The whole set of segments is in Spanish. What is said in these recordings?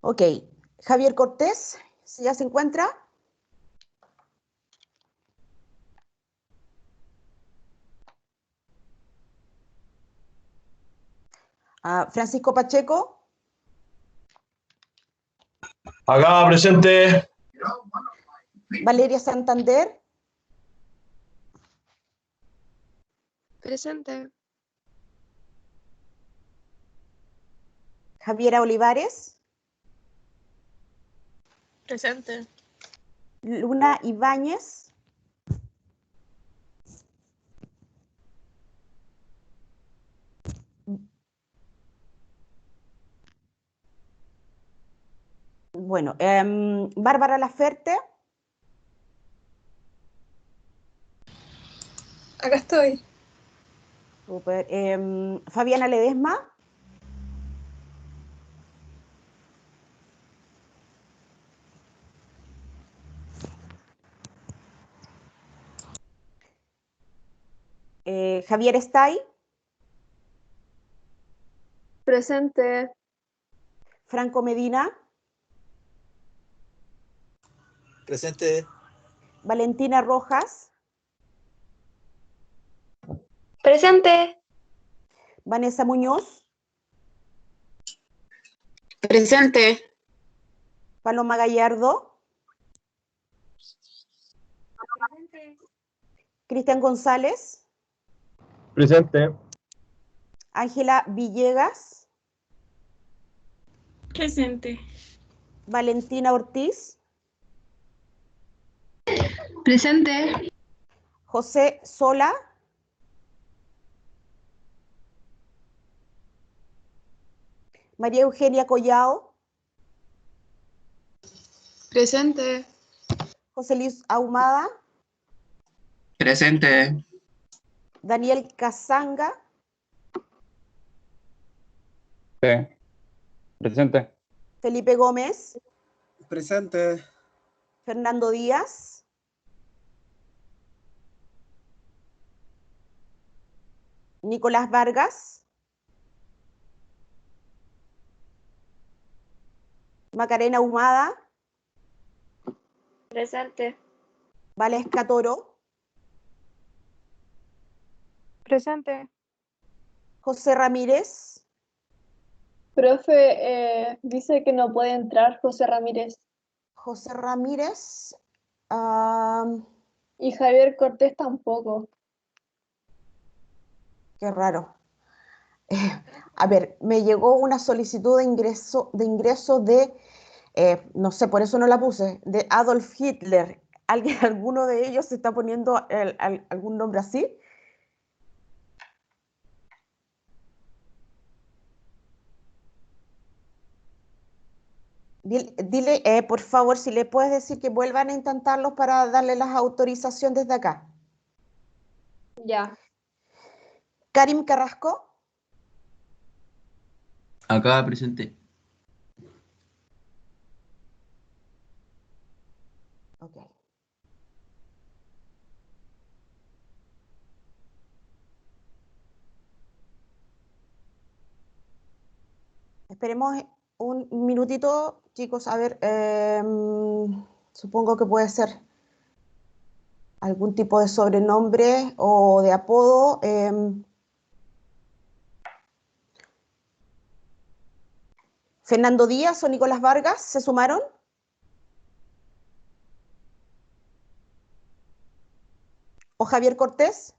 Ok, Javier Cortés, si ya se encuentra. Francisco Pacheco, Acá presente. Valeria Santander, Presente. Javiera Olivares, Presente. Luna Ibáñez, bueno, Bárbara Laferte, Acá estoy. super, Fabiana Ledesma, Javier Estay, Presente. Franco Medina, Presente. Valentina Rojas, Presente. Vanessa Muñoz, Presente. Paloma Gallardo, Presente. Cristian González, Presente. Ángela Villegas, Presente. Valentina Ortiz, Presente. José Sola, María Eugenia Collao, Presente. José Luis Ahumada, Presente. Daniel Casanga, Sí. Presente. Felipe Gómez, Presente. Fernando Díaz, Nicolás Vargas, Macarena Ahumada, Presente. Valesca Toro, Presente. José Ramírez, Profe, dice que no puede entrar José Ramírez José Ramírez, y Javier Cortés tampoco. qué raro. A ver, me llegó una solicitud de ingreso de, no sé, por eso no la puse, de Adolf Hitler. ¿Alguien, alguno de ellos se está poniendo algún nombre así? Dile, por favor, si le puedes decir que vuelvan a intentarlos para darle las autorizaciones desde acá. Ya. Karim Carrasco, Acá presente. ok. Esperemos un minutito, chicos, a ver, supongo que puede ser algún tipo de sobrenombre o de apodo. Fernando Díaz o Nicolás Vargas, ¿se sumaron? ¿O Javier Cortés?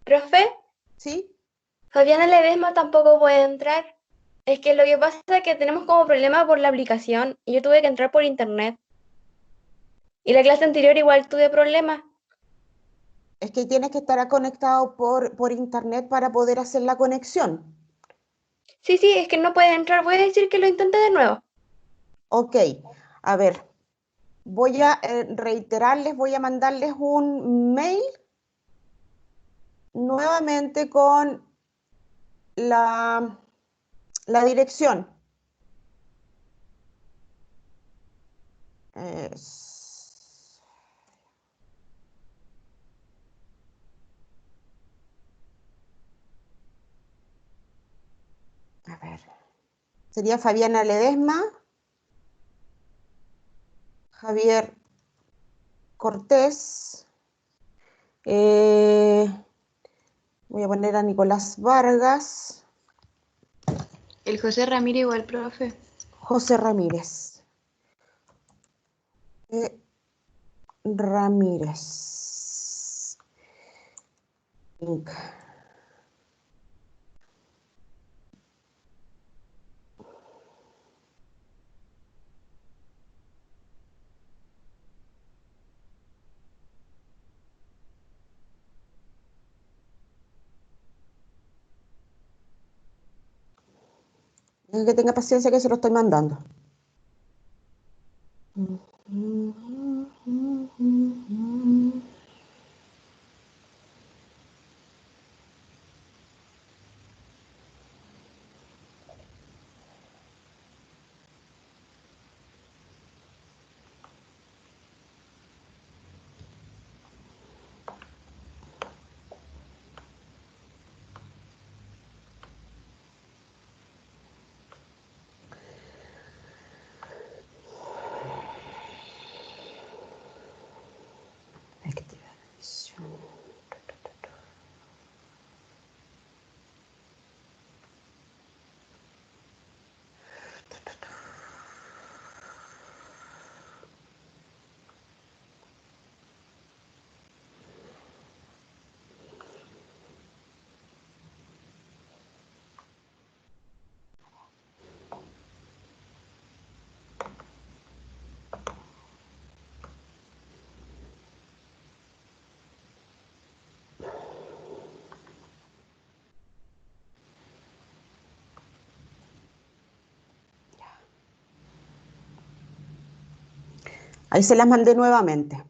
Profe, ¿Sí? Fabiana Ledesma tampoco puede entrar. Es que lo que pasa es que tenemos como problema por la aplicación y yo tuve que entrar por internet. Y la clase anterior igual tuve problemas. Es que tienes que estar conectado por internet para poder hacer la conexión. Sí, es que no puede entrar. Voy a decir que lo intente de nuevo. Ok, a ver, voy a reiterarles, voy a mandarles un mail nuevamente con la dirección. Es- A ver. Sería Fabiana Ledesma, Javier Cortés. Voy a poner a Nicolás Vargas, El José Ramírez igual, profe. José Ramírez. Ramírez. Inc. Que tenga paciencia que se lo estoy mandando. Activación. Ahí se las mandé nuevamente.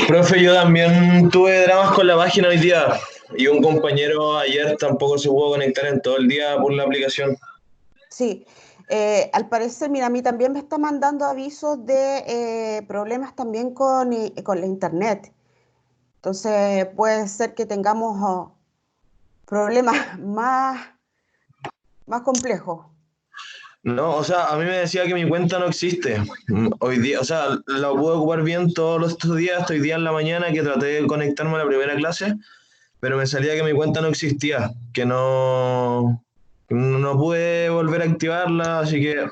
Profe, yo también tuve dramas con la página hoy día y un compañero ayer tampoco se pudo conectar en todo el día por la aplicación. Sí, al parecer, mira, a mí también me está mandando avisos de problemas también con la internet. Entonces puede ser que tengamos problemas más complejos. No, o sea, a mí me decía que mi cuenta no existe. Hoy día, o sea, la pude ocupar bien todos estos días, hasta hoy día en la mañana que traté de conectarme a la primera clase, pero me salía que mi cuenta no existía, que no pude volver a activarla, así que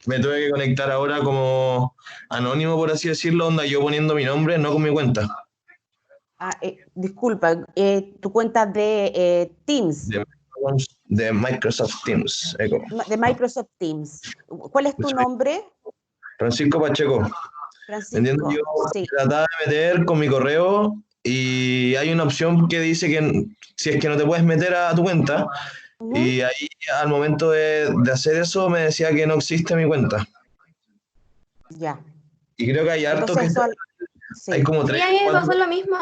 me tuve que conectar ahora como anónimo, por así decirlo, onda yo poniendo mi nombre, no con mi cuenta, Disculpa, tu cuenta de Teams, de, de Microsoft Teams. de Microsoft Teams. ¿Cuál es tu Soy nombre? Francisco Pacheco. ¿Entiendes? Yo Francisco. Sí. trataba de meter con mi correo y hay una opción que dice que si es que no te puedes meter a tu cuenta, Ujú. y ahí al momento de hacer eso me decía que no existe mi cuenta. Ya. Y creo que hay hartos Entonces que eso, hay sí, como Sí, tres, a mí me cuatro. pasó lo mismo.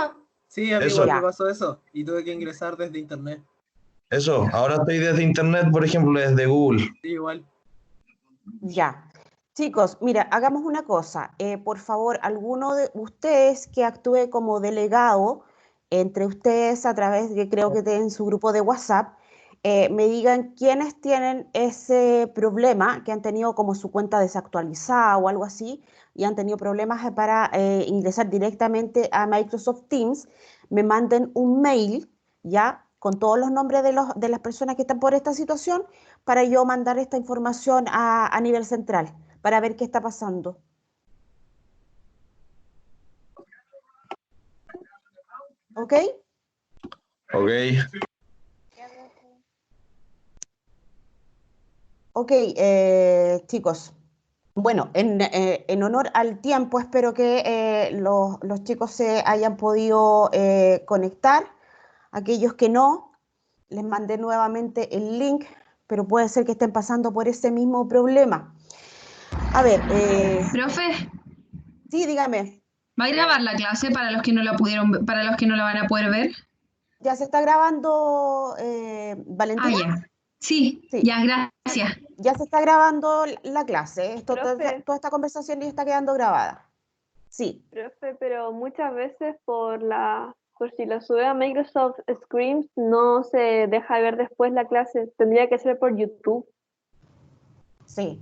Sí, a mí Eso, igual me ya, pasó eso. Y tuve que ingresar desde internet. eso. Ahora estoy desde internet, por ejemplo, desde Google. Sí, igual. ya. Chicos, mira, hagamos una cosa. Por favor, alguno de ustedes que actúe como delegado entre ustedes a través de, creo que en su grupo de WhatsApp, me digan quiénes tienen ese problema, que han tenido como su cuenta desactualizada o algo así, y han tenido problemas para ingresar directamente a Microsoft Teams, me manden un mail, ¿ya? Con todos los nombres de las personas que están por esta situación, para yo mandar esta información a nivel central, para ver qué está pasando. ¿Ok? Ok. Ok, chicos. Bueno, en honor al tiempo, espero que los chicos se hayan podido conectar. Aquellos que no, les mandé nuevamente el link, pero puede ser que estén pasando por ese mismo problema. A ver, Profe, sí, dígame. ¿va a grabar la clase para los que no la pudieron, para los que no la van a poder ver? ¿Ya se está grabando, Ah, Valentina? ya. Sí, Sí, ya, gracias. ya se está grabando la clase. Profe. Toda esta conversación ya está quedando grabada. Sí, Profe, pero muchas veces por si lo sube a Microsoft Screams no se deja ver después la clase. Tendría que ser por YouTube. sí.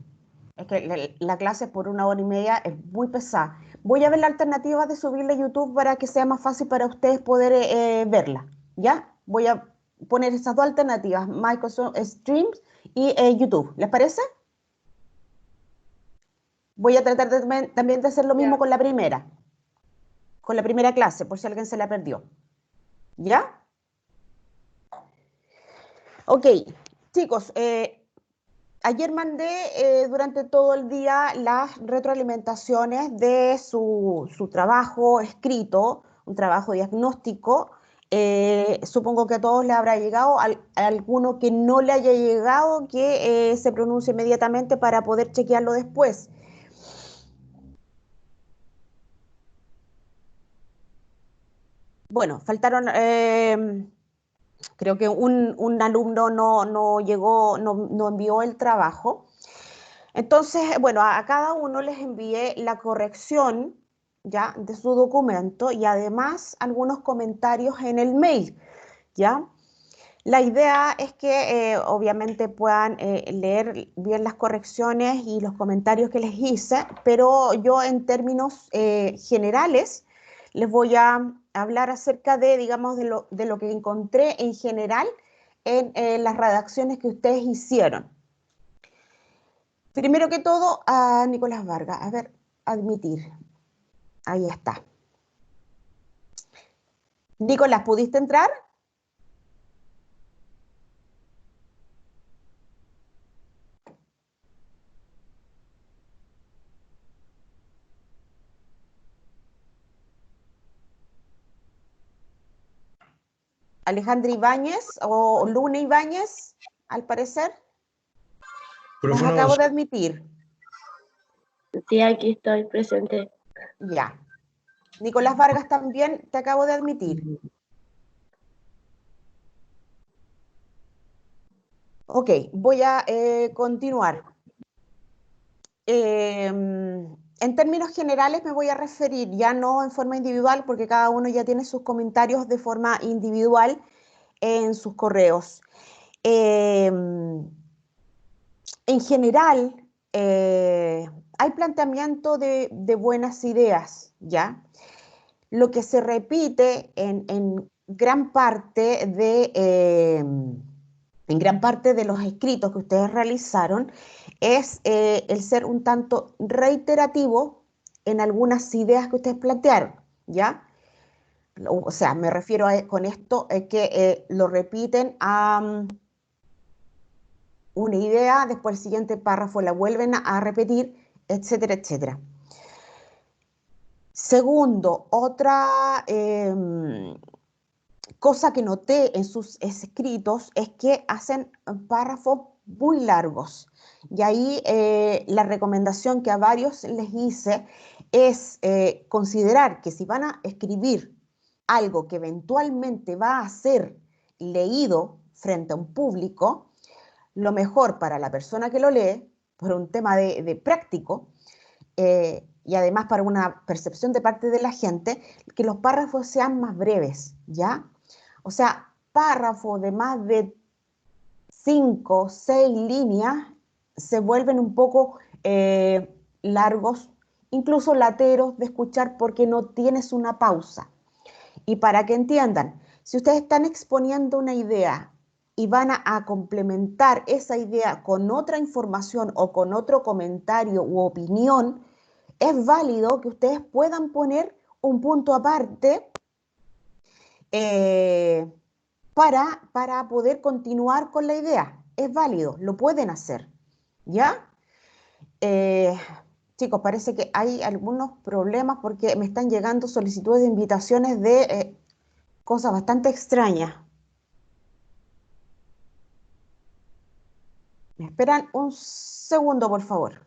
Es que la clase por 1 hora y media es muy pesada. Voy a ver la alternativa de subirla a YouTube para que sea más fácil para ustedes poder verla. ¿Ya? Voy a poner esas dos alternativas, Microsoft Streams y YouTube. ¿Les parece? Voy a tratar también de hacer lo mismo Ya. con la primera clase, por si alguien se la perdió. ¿Ya? Ok, chicos, ayer mandé durante todo el día las retroalimentaciones de su trabajo escrito, un trabajo diagnóstico. Supongo que a todos les habrá llegado, a alguno que no le haya llegado, que se pronuncie inmediatamente para poder chequearlo después. Bueno, faltaron, creo que un alumno no llegó, no envió el trabajo. Entonces, bueno, a cada uno les envié la corrección ya de su documento y además algunos comentarios en el mail, ¿ya? La idea es que obviamente puedan leer bien las correcciones y los comentarios que les hice, pero yo en términos generales les voy a hablar acerca de, digamos, de lo que encontré en general en las redacciones que ustedes hicieron. Primero que todo, a Nicolás Vargas. A ver, admitir. Ahí está. Nicolás, ¿pudiste entrar? Alejandra Ibáñez o Luna Ibáñez, al parecer. Las Profe, no acabo avanzó. de admitir. Sí, aquí estoy presente. Ya. Nicolás Vargas también te acabo de admitir. Ok, voy a continuar. En términos generales me voy a referir, ya no en forma individual, porque cada uno ya tiene sus comentarios de forma individual en sus correos. En general, hay planteamiento de buenas ideas, ¿ya? Lo que se repite en gran parte en gran parte de los escritos que ustedes realizaron es el ser un tanto reiterativo en algunas ideas que ustedes plantearon, ¿ya? O sea, me refiero con esto que lo repiten a una idea, después el siguiente párrafo la vuelven a repetir, etcétera, etcétera. Segundo, otra cosa que noté en sus escritos es que hacen párrafos muy largos. Y ahí la recomendación que a varios les hice es considerar que si van a escribir algo que eventualmente va a ser leído frente a un público, lo mejor para la persona que lo lee, por un tema de práctico, y además para una percepción de parte de la gente, que los párrafos sean más breves, ¿ya? O sea, párrafos de más de 5 o 6 líneas se vuelven un poco largos, incluso lateros de escuchar porque no tienes una pausa. Y para que entiendan, si ustedes están exponiendo una idea y van a complementar esa idea con otra información o con otro comentario u opinión, es válido que ustedes puedan poner un punto aparte eh, para poder continuar con la idea. Es válido, lo pueden hacer. ¿Ya? Eh, chicos, parece que hay algunos problemas porque me están llegando solicitudes de invitaciones de cosas bastante extrañas. ¿Me esperan un segundo, por favor?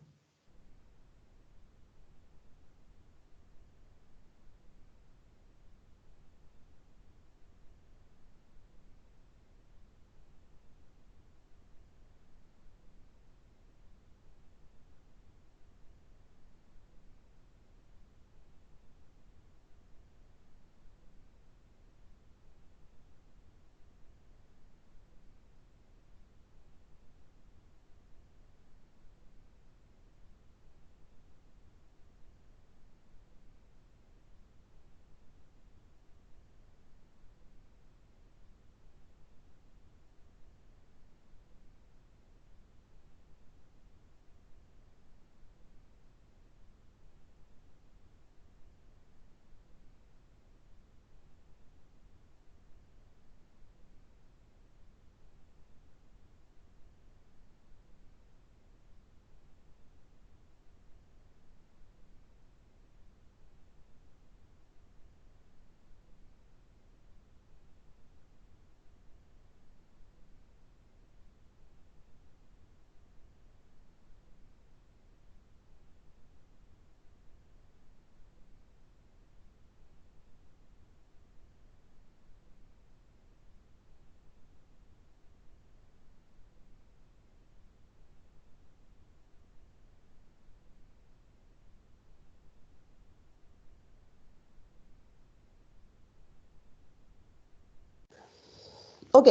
Ok,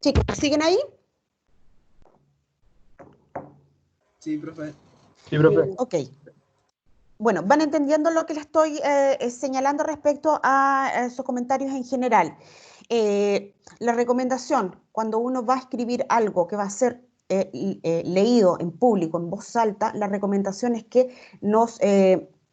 chicos, ¿siguen ahí? Sí, profe. Sí, profe. Ok. Bueno, van entendiendo lo que les estoy señalando respecto a esos comentarios en general. La recomendación, cuando uno va a escribir algo que va a ser leído en público, en voz alta, la recomendación es que nos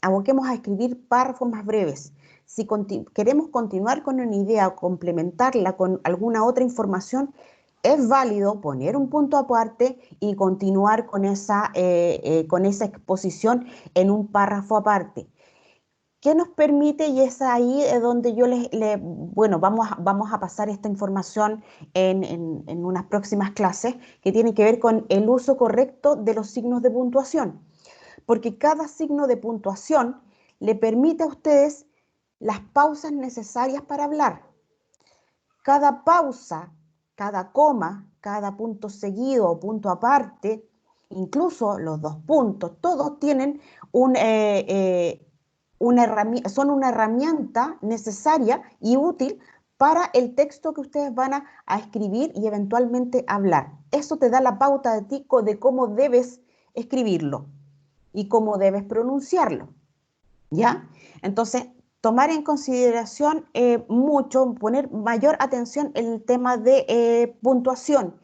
aboquemos a escribir párrafos más breves. Si queremos continuar con una idea o complementarla con alguna otra información, es válido poner un punto aparte y continuar con esa exposición en un párrafo aparte. ¿Qué nos permite? Y es ahí donde yo bueno, vamos a pasar esta información en unas próximas clases que tienen que ver con el uso correcto de los signos de puntuación. Porque cada signo de puntuación le permite a ustedes las pausas necesarias para hablar. Cada pausa, cada coma, cada punto seguido o punto aparte, incluso los dos puntos, todos tienen son una herramienta necesaria y útil para el texto que ustedes van a escribir y eventualmente hablar. Eso te da la pauta de ti de cómo debes escribirlo y cómo debes pronunciarlo, ¿ya? Entonces, tomar en consideración mucho, poner mayor atención en el tema de puntuación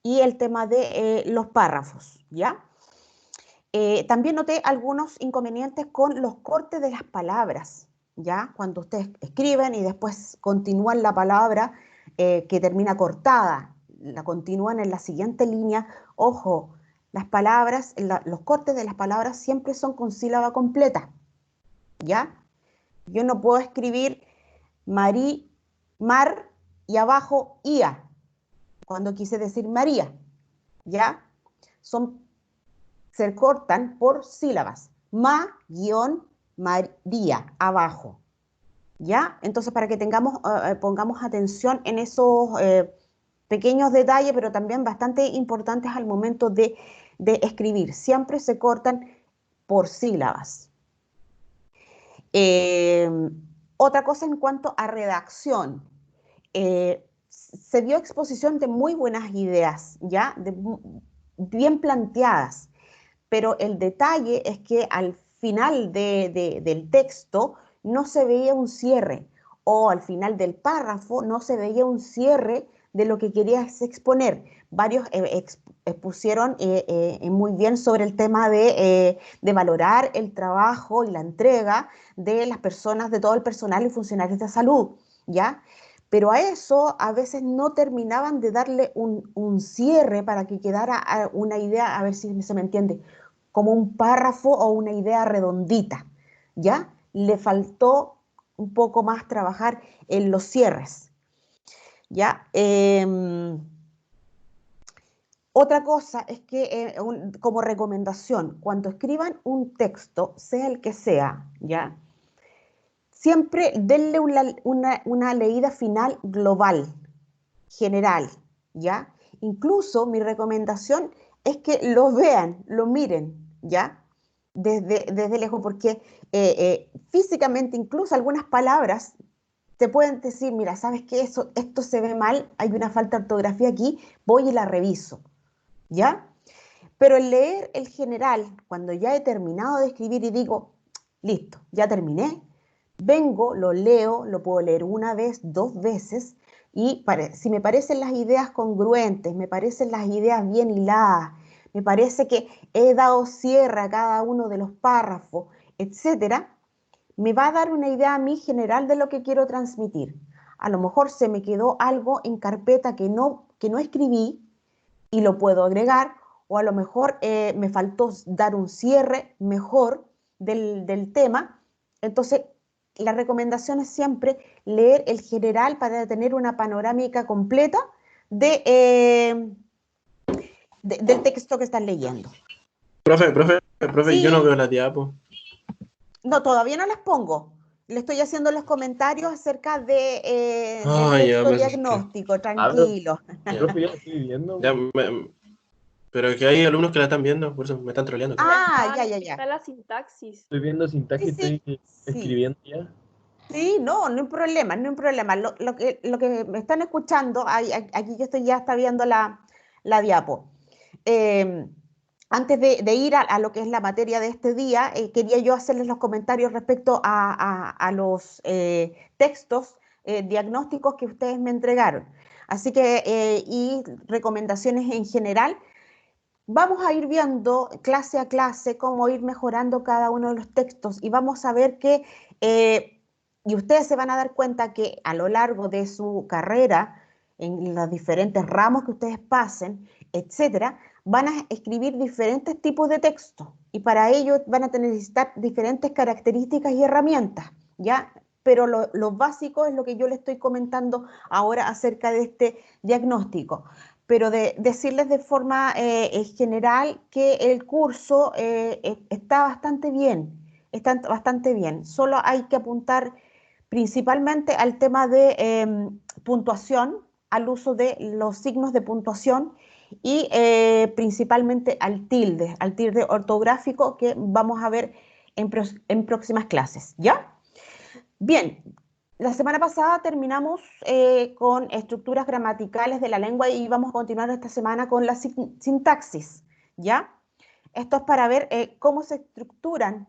y el tema de los párrafos, ¿ya? También noté algunos inconvenientes con los cortes de las palabras, ¿ya? Cuando ustedes escriben y después continúan la palabra que termina cortada, la continúan en la siguiente línea. Ojo, las palabras, los cortes de las palabras siempre son con sílaba completa, ¿ya? Yo no puedo escribir mar y abajo ia, cuando quise decir María, ¿ya? Se cortan por sílabas. María, abajo, ¿ya? Entonces, para que pongamos atención en esos pequeños detalles, pero también bastante importantes al momento de escribir. Siempre se cortan por sílabas. Otra cosa en cuanto a redacción. Se dio exposición de muy buenas ideas, ¿ya? Bien planteadas, pero el detalle es que al final del texto no se veía un cierre, o al final del párrafo no se veía un cierre de lo que querías exponer. Varios expusieron muy bien sobre el tema de valorar el trabajo y la entrega de las personas, de todo el personal y funcionarios de salud, ¿ya? Pero a eso a veces no terminaban de darle un cierre para que quedara una idea, a ver si se me entiende, como un párrafo o una idea redondita, ¿ya? Le faltó un poco más trabajar en los cierres, ¿ya? Otra cosa es que, como recomendación, cuando escriban un texto, sea el que sea, ¿ya? Siempre denle una leída final global, general, ¿ya? Incluso mi recomendación es que lo vean, lo miren, ¿ya? Desde lejos, porque físicamente incluso algunas palabras te pueden decir, mira, ¿sabes qué? Esto se ve mal, hay una falta de ortografía aquí, voy y la reviso, ¿ya? Pero el leer el general, cuando ya he terminado de escribir y digo, listo, ya terminé, vengo, lo leo, lo puedo leer una vez, dos veces, y si me parecen las ideas congruentes, me parecen las ideas bien hiladas, me parece que he dado cierre a cada uno de los párrafos, etcétera, me va a dar una idea a mí general de lo que quiero transmitir. A lo mejor se me quedó algo en carpeta que no escribí y lo puedo agregar, o a lo mejor me faltó dar un cierre mejor del tema. Entonces, la recomendación es siempre leer el general para tener una panorámica completa del texto que están leyendo. Profe, Sí. yo no veo la diapo. No, todavía no las pongo. Le estoy haciendo los comentarios acerca del Ya, texto pues, diagnóstico, tranquilo. Profe, ya lo estoy viendo. ya, pero que hay alumnos que la están viendo, por eso me están troleando. Ah, ya. Está la sintaxis. Estoy viendo Sí, sintaxis, sí, estoy sí. escribiendo ya. Sí, no, no hay problema, no hay problema. Lo que me están escuchando, aquí yo estoy ya está viendo la diapo. Eh, Antes de ir a lo que es la materia de este día, quería yo hacerles los comentarios respecto a los textos diagnósticos que ustedes me entregaron. Así que, y recomendaciones en general. Vamos a ir viendo clase a clase cómo ir mejorando cada uno de los textos y vamos a ver que, y ustedes se van a dar cuenta que a lo largo de su carrera, en los diferentes ramos que ustedes pasen, etcétera, van a escribir diferentes tipos de textos y para ello van a necesitar diferentes características y herramientas, ¿ya? Pero lo básico es lo que yo les estoy comentando ahora acerca de este diagnóstico, pero decirles de forma general que el curso está bastante bien. Solo hay que apuntar principalmente al tema de puntuación, al uso de los signos de puntuación y principalmente al tilde ortográfico que vamos a ver en próximas clases, ¿ya? Bien, la semana pasada terminamos con estructuras gramaticales de la lengua y vamos a continuar esta semana con la sintaxis, ¿ya? Esto es para ver cómo se estructuran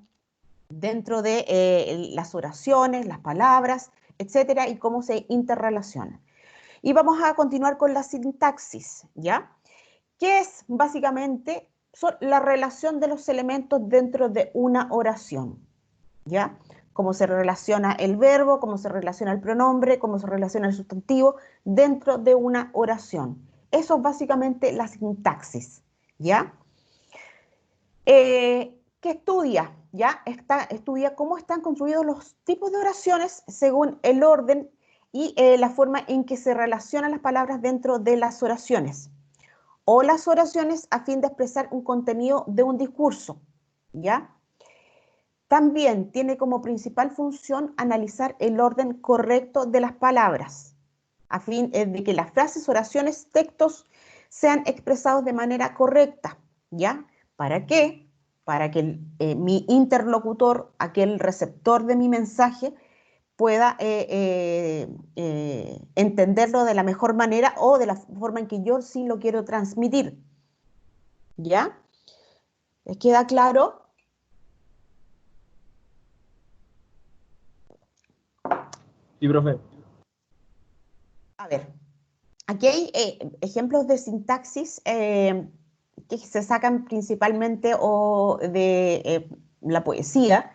dentro de las oraciones, las palabras, etcétera, y cómo se interrelacionan. Y vamos a continuar con la sintaxis, ¿ya? Que es básicamente la relación de los elementos dentro de una oración, ¿ya? Cómo se relaciona el verbo, cómo se relaciona el pronombre, cómo se relaciona el sustantivo dentro de una oración. Eso es básicamente la sintaxis, ¿ya? ¿Qué estudia? ¿Ya? Estudia cómo están construidos los tipos de oraciones según el orden y la forma en que se relacionan las palabras dentro de las oraciones o las oraciones a fin de expresar un contenido de un discurso, ¿ya? También tiene como principal función analizar el orden correcto de las palabras, a fin de que las frases, oraciones, textos sean expresados de manera correcta, ¿ya? ¿Para qué? Para que mi interlocutor, aquel receptor de mi mensaje, pueda entenderlo de la mejor manera o de la forma en que yo sí lo quiero transmitir, ¿ya? ¿Les queda claro? Sí, profe. A ver, aquí hay ejemplos de sintaxis que se sacan principalmente o de la poesía,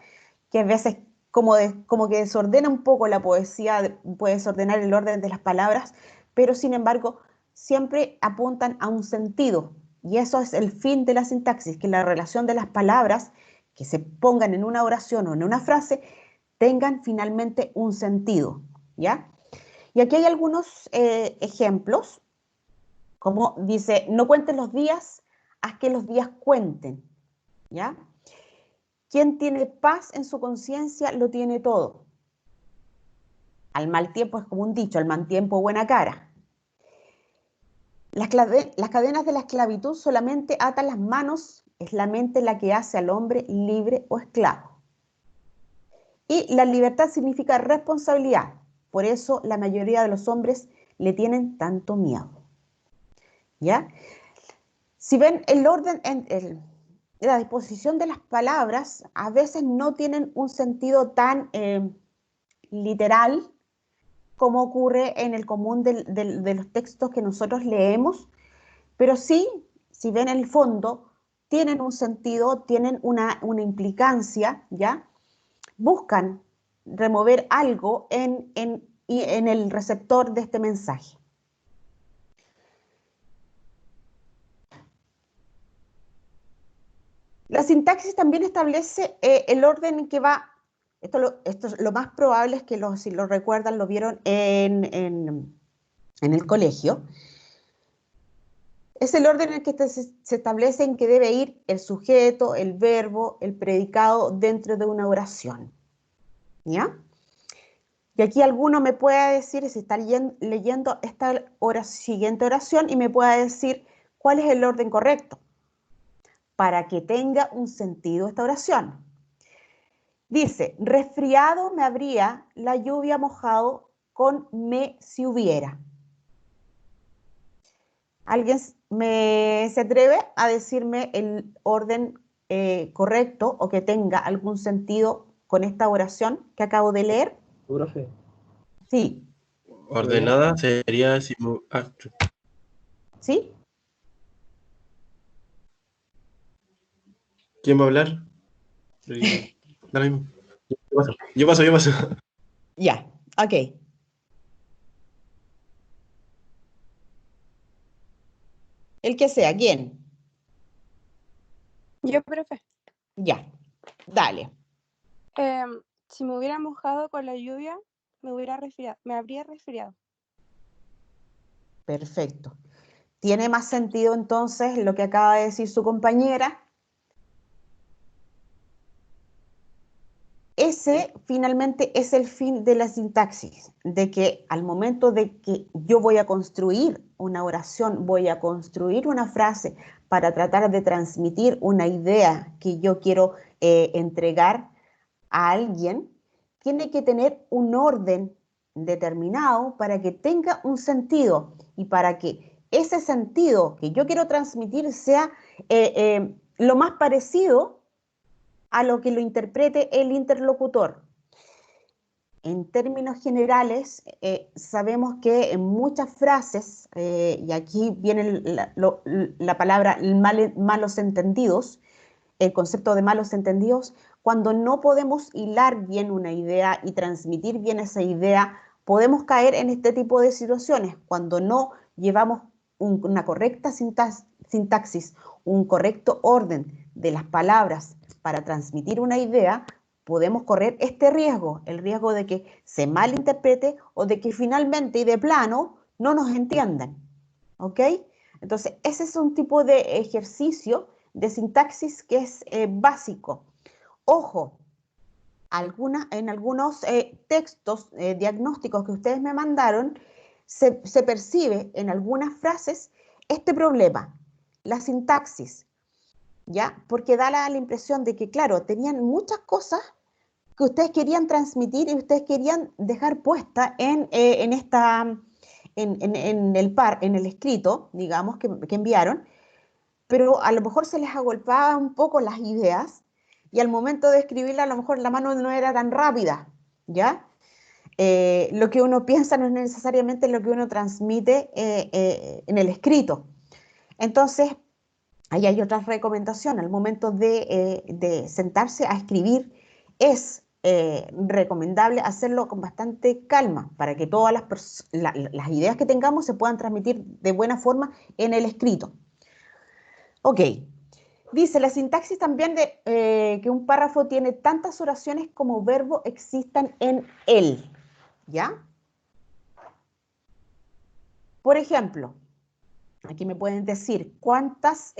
que a veces como que desordena un poco la poesía, puede desordenar el orden de las palabras, pero sin embargo siempre apuntan a un sentido. Y eso es el fin de la sintaxis, que la relación de las palabras que se pongan en una oración o en una frase tengan finalmente un sentido, ¿ya? Y aquí hay algunos ejemplos, como dice, no cuentes los días, haz que los días cuenten, ¿ya? Quien tiene paz en su conciencia lo tiene todo. Al mal tiempo es como un dicho, al mal tiempo buena cara. Las cadenas de la esclavitud solamente atan las manos, es la mente la que hace al hombre libre o esclavo. Y la libertad significa responsabilidad, por eso la mayoría de los hombres le tienen tanto miedo. ¿Ya? Si ven el orden, la disposición de las palabras a veces no tienen un sentido tan literal como ocurre en el común de los textos que nosotros leemos, pero sí, si ven el fondo, tienen un sentido, tienen una implicancia, ¿ya? Buscan remover algo en el receptor de este mensaje. La sintaxis también establece el orden en que va, esto lo más probable es que si lo recuerdan, lo vieron en el colegio, es el orden en el que se establece en que debe ir el sujeto, el verbo, el predicado dentro de una oración, ¿ya? Y aquí alguno me puede decir, si está leyendo esta siguiente oración, y me pueda decir cuál es el orden correcto para que tenga un sentido esta oración. Dice, resfriado me habría la lluvia mojado con me si hubiera. ¿Alguien se atreve a decirme el orden correcto o que tenga algún sentido con esta oración que acabo de leer? Profe. Sí, Ordenada sería acto. ¿sí? ¿Quién va a hablar? Da lo mismo. Yo paso. Ya, ok. El que sea, ¿quién? Yo, profe, Ya, dale. si me hubiera mojado con la lluvia, me habría resfriado. Perfecto. ¿Tiene más sentido entonces lo que acaba de decir su compañera? Ese finalmente es el fin de la sintaxis, de que al momento de que yo voy a construir una oración, voy a construir una frase para tratar de transmitir una idea que yo quiero entregar a alguien, tiene que tener un orden determinado para que tenga un sentido y para que ese sentido que yo quiero transmitir sea lo más parecido a lo que lo interprete el interlocutor. En términos generales, sabemos que en muchas frases, y aquí viene la palabra malos entendidos, el concepto de malos entendidos, cuando no podemos hilar bien una idea y transmitir bien esa idea, podemos caer en este tipo de situaciones, cuando no llevamos una correcta sintaxis, un correcto orden de las palabras para transmitir una idea, podemos correr este riesgo, el riesgo de que se malinterprete o de que finalmente y de plano no nos entiendan. ¿Ok? Entonces, ese es un tipo de ejercicio de sintaxis que es básico. Ojo, en algunos textos diagnósticos que ustedes me mandaron, se percibe en algunas frases este problema, la sintaxis, ¿ya? Porque da la impresión de que, claro, tenían muchas cosas que ustedes querían transmitir y ustedes querían dejar puesta en el escrito, digamos, que enviaron, pero a lo mejor se les agolpaba un poco las ideas y al momento de escribirla a lo mejor la mano no era tan rápida, ¿ya? Lo que uno piensa no es necesariamente lo que uno transmite en el escrito. Entonces, ahí hay otra recomendación. Al momento de sentarse a escribir, es recomendable hacerlo con bastante calma para que todas las ideas que tengamos se puedan transmitir de buena forma en el escrito. Ok. Dice, la sintaxis también de que un párrafo tiene tantas oraciones como verbos existan en él. ¿Ya? Por ejemplo, aquí me pueden decir cuántas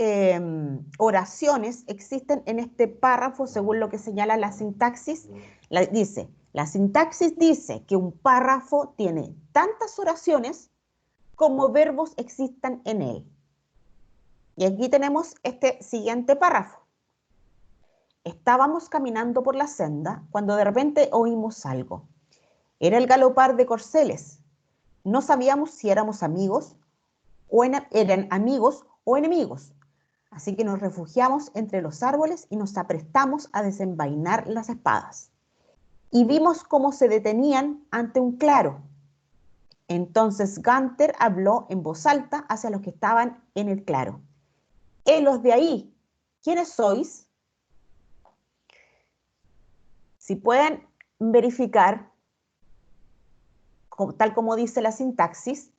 oraciones existen en este párrafo según lo que señala la sintaxis. La sintaxis dice que un párrafo tiene tantas oraciones como verbos existan en él. Y aquí tenemos este siguiente párrafo. Estábamos caminando por la senda cuando de repente oímos algo. Era el galopar de corceles. No sabíamos si éramos amigos o eran amigos o enemigos. Así que nos refugiamos entre los árboles y nos aprestamos a desenvainar las espadas. Y vimos cómo se detenían ante un claro. Entonces Gunther habló en voz alta hacia los que estaban en el claro. Los de ahí, ¿quiénes sois? Si pueden verificar, tal como dice la sintaxis,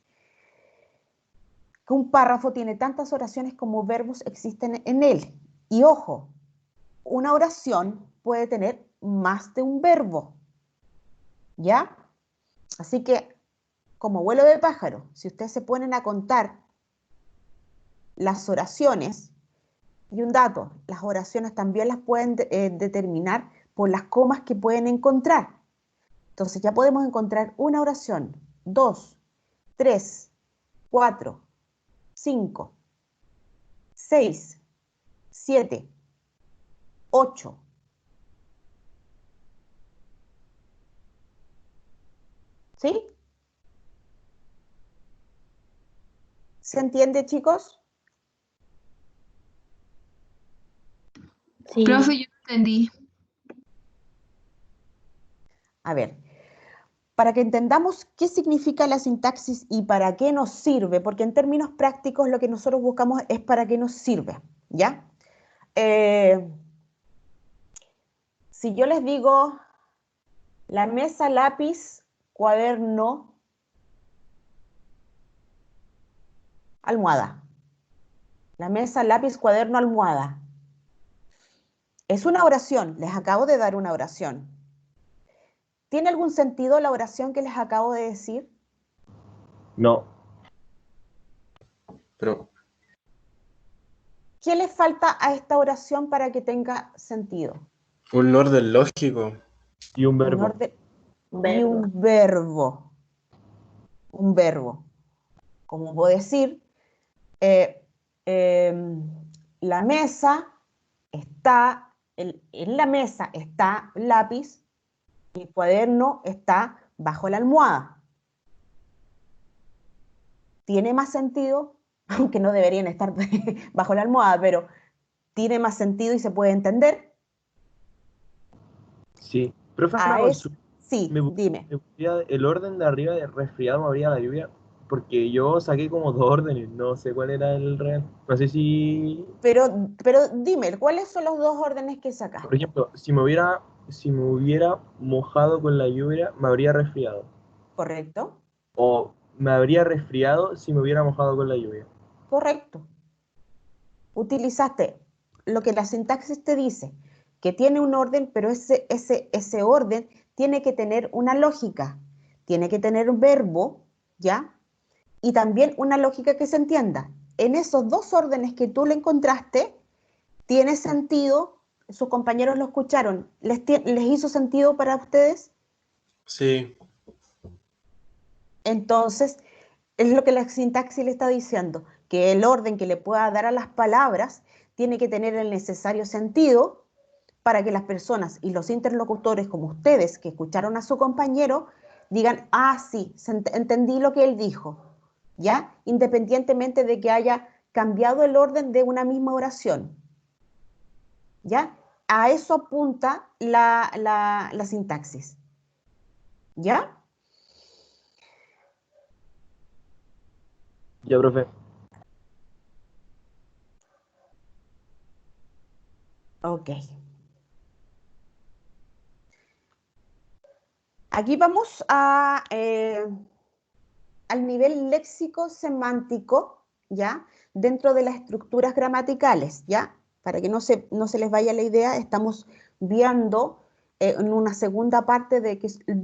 que un párrafo tiene tantas oraciones como verbos existen en él. Y ojo, una oración puede tener más de un verbo, ¿ya? Así que, como vuelo de pájaro, si ustedes se ponen a contar las oraciones, y un dato, las oraciones también las pueden determinar por las comas que pueden encontrar. Entonces ya podemos encontrar una oración, 2, 3, 4, 5, 6, 7, 8, ¿Sí? ¿Se entiende, chicos? Sí. Profe, yo no entendí. A ver, para que entendamos qué significa la sintaxis y para qué nos sirve, porque en términos prácticos lo que nosotros buscamos es para qué nos sirve, ¿ya? Si yo les digo la mesa, lápiz, cuaderno, almohada. La mesa, lápiz, cuaderno, almohada. Es una oración, les acabo de dar una oración. ¿Tiene algún sentido la oración que les acabo de decir? No. Pero, ¿Qué le falta a esta oración para que tenga sentido? un orden lógico. Y un Un verbo. orden y Verbo. un verbo. Un verbo. Como puedo decir, eh, la mesa está, en la mesa está lápiz y el cuaderno está bajo la almohada. ¿Tiene más sentido? Aunque no deberían estar bajo la almohada, pero ¿tiene más sentido y se puede entender? Sí. Profe, una A es, consulta. sí, Me dime. gustaría el orden de arriba de resfriado me habría la lluvia, porque yo saqué como 2 órdenes, no sé cuál era el real. No sé si, Pero dime, ¿cuáles son los 2 órdenes que por sacaste? ejemplo, si me hubiera mojado con la lluvia, me habría resfriado. ¿Correcto? O me habría resfriado si me hubiera mojado con la lluvia. Correcto. Utilizaste lo que la sintaxis te dice, que tiene un orden, pero ese orden tiene que tener una lógica, tiene que tener un verbo, ¿ya? Y también una lógica que se entienda. En esos 2 órdenes que tú le encontraste, tiene sentido, sus compañeros lo escucharon, ¿les hizo sentido para ustedes? Sí. Entonces, es lo que la sintaxis le está diciendo, que el orden que le pueda dar a las palabras tiene que tener el necesario sentido para que las personas y los interlocutores como ustedes que escucharon a su compañero digan, ah, sí, entendí lo que él dijo, ¿ya? Independientemente de que haya cambiado el orden de una misma oración, ¿ya? A eso apunta la sintaxis, ¿ya? Ya, profe. Ok. Aquí vamos al nivel léxico-semántico, ¿ya? Dentro de las estructuras gramaticales, ¿ya? Para que no se les vaya la idea, estamos viendo en una segunda parte de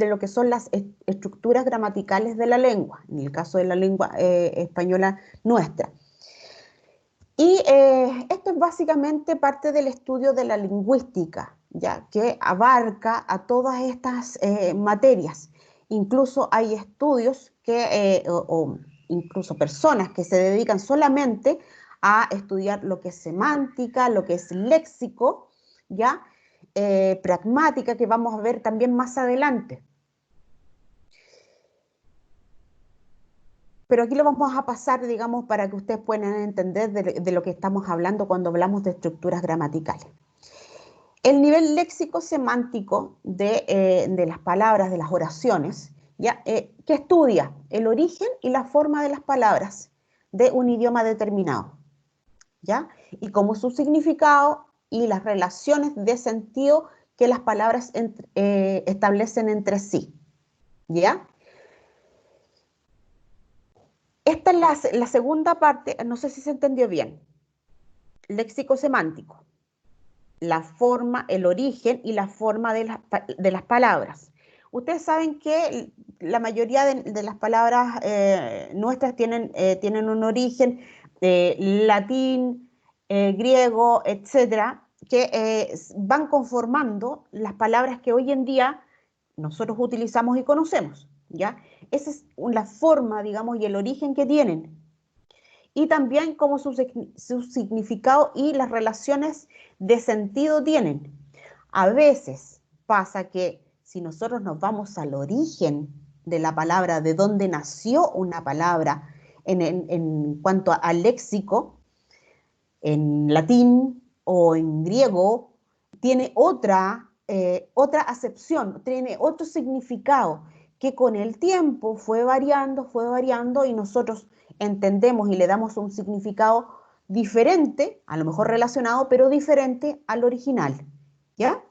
lo que son las estructuras gramaticales de la lengua, en el caso de la lengua española nuestra. Y esto es básicamente parte del estudio de la lingüística, ya que abarca a todas estas materias. Incluso hay estudios o incluso personas que se dedican solamente a estudiar lo que es semántica, lo que es léxico, ya pragmática, que vamos a ver también más adelante. Pero aquí lo vamos a pasar, digamos, para que ustedes puedan entender de lo que estamos hablando cuando hablamos de estructuras gramaticales. El nivel léxico-semántico de las palabras, de las oraciones, ¿ya? Que estudia el origen y la forma de las palabras de un idioma determinado, ¿ya? Y cómo su significado y las relaciones de sentido que las palabras establecen entre sí, ¿ya? Esta es la segunda parte, no sé si se entendió bien. Léxico semántico, la forma, el origen y la forma de las palabras. Ustedes saben que la mayoría de las palabras nuestras tienen un origen latín, griego, etcétera, que van conformando las palabras que hoy en día nosotros utilizamos y conocemos, ¿ya? Esa es la forma, digamos, y el origen que tienen. Y también como su significado y las relaciones de sentido tienen. A veces pasa que si nosotros nos vamos al origen de la palabra, de dónde nació una palabra en cuanto al léxico, en latín o en griego, tiene otra acepción, tiene otro significado que con el tiempo fue variando y nosotros entendemos y le damos un significado diferente, a lo mejor relacionado, pero diferente al original, ¿ya?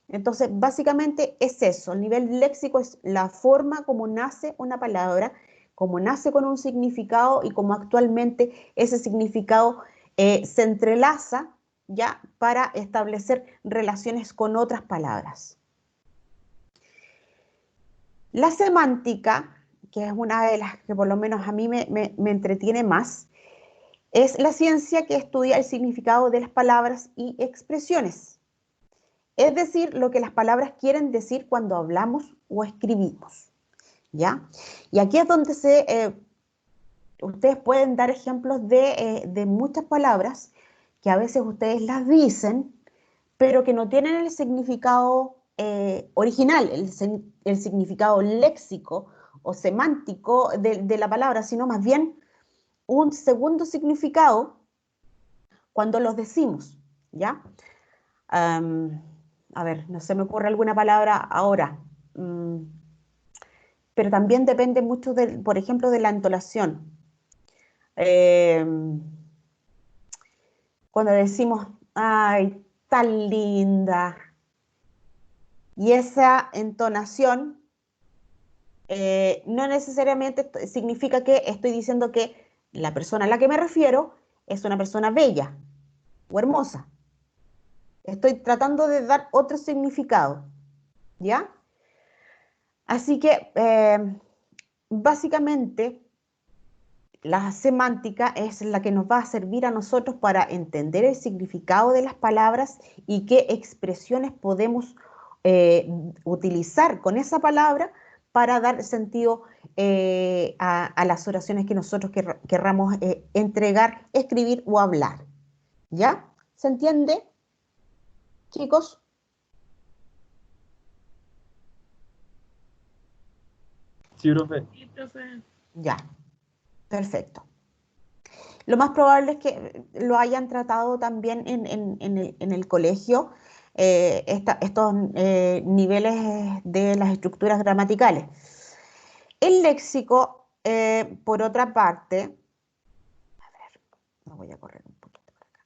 Entonces, básicamente es eso, el nivel léxico es la forma como nace una palabra, como nace con un significado y como actualmente ese significado se entrelaza ya para establecer relaciones con otras palabras. La semántica, que es una de las que por lo menos a mí me entretiene más, es la ciencia que estudia el significado de las palabras y expresiones. Es decir, lo que las palabras quieren decir cuando hablamos o escribimos, ¿ya? Y aquí es donde ustedes pueden dar ejemplos de muchas palabras que a veces ustedes las dicen, pero que no tienen el significado original, el significado léxico o semántico de la palabra, sino más bien un segundo significado cuando los decimos, ¿ya? A ver, no se me ocurre alguna palabra ahora, pero también depende mucho, por ejemplo, de la entonación. Cuando decimos, ay, tan linda, y esa entonación no necesariamente significa que estoy diciendo que la persona a la que me refiero es una persona bella o hermosa. Estoy tratando de dar otro significado, ¿ya? Así que, básicamente, la semántica es la que nos va a servir a nosotros para entender el significado de las palabras y qué expresiones podemos utilizar con esa palabra para dar sentido a las oraciones que nosotros querramos entregar, escribir o hablar. ¿Ya? ¿Se entiende, chicos? Sí, profe. Sí, profe. Ya, perfecto. Lo más probable es que lo hayan tratado también en el colegio, estos niveles de las estructuras gramaticales. El léxico, por otra parte, a ver, me voy a correr un poquito por acá.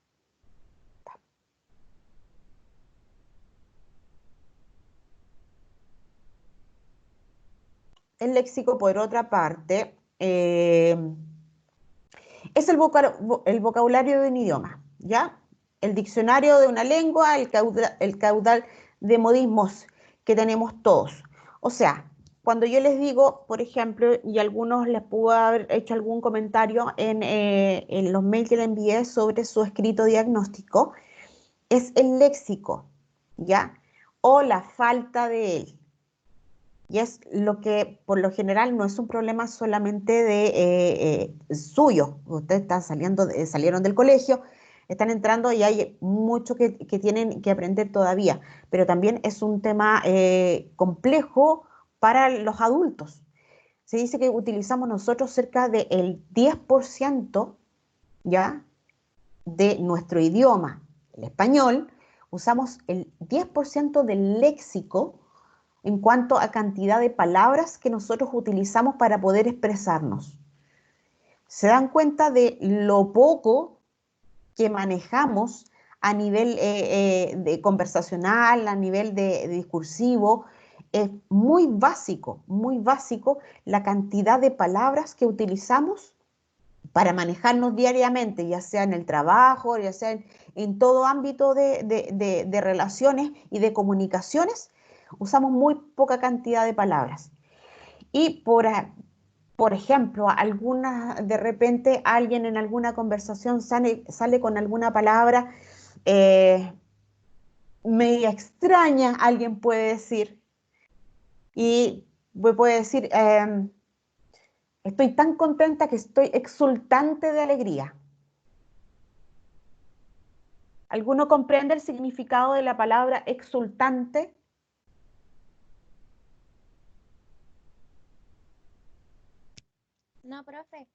El léxico, por otra parte, es el vocabulario de un idioma, ¿ya? El diccionario de una lengua, el caudal de modismos que tenemos todos. O sea, cuando yo les digo, por ejemplo, y a algunos les pudo haber hecho algún comentario en los mails que le envié sobre su escrito diagnóstico, es el léxico, ¿ya? O la falta de él. Y es lo que por lo general no es un problema solamente suyo. Ustedes están salieron del colegio, están entrando y hay mucho que tienen que aprender todavía. Pero también es un tema complejo para los adultos. Se dice que utilizamos nosotros cerca del 10%, ¿ya?, de nuestro idioma, el español. Usamos el 10% del léxico en cuanto a cantidad de palabras que nosotros utilizamos para poder expresarnos. ¿Se dan cuenta de lo poco que manejamos a nivel de conversacional, a nivel de discursivo? Es muy básico la cantidad de palabras que utilizamos para manejarnos diariamente, ya sea en el trabajo, ya sea en todo ámbito de relaciones y de comunicaciones. Usamos muy poca cantidad de palabras. Y por ejemplo, de repente alguien en alguna conversación sale con alguna palabra media extraña, alguien puede decir, y puede decir, estoy tan contenta que estoy exultante de alegría. ¿Alguno comprende el significado de la palabra exultante? No, profe.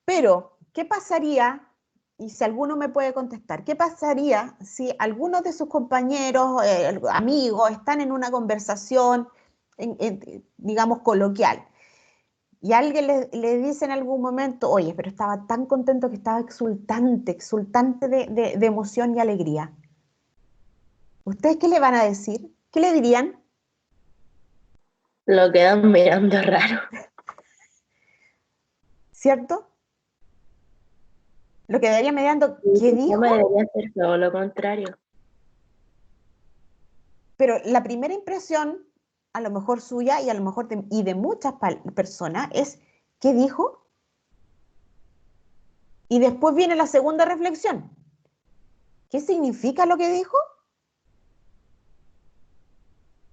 Pero, ¿qué pasaría? Y si alguno me puede contestar, ¿qué pasaría si algunos de sus compañeros, amigos, están en una conversación, digamos, coloquial, y alguien le dice en algún momento, oye, pero estaba tan contento que estaba exultante, exultante de emoción y alegría? ¿Ustedes qué le van a decir? ¿Qué le dirían? Lo quedan mirando raro. ¿Cierto? Lo quedaría mirando, ¿qué No dijo? me debería hacer todo lo contrario. Pero la primera impresión, a lo mejor suya y a lo mejor de muchas personas, es ¿qué dijo? Y después viene la segunda reflexión. ¿Qué significa lo que dijo?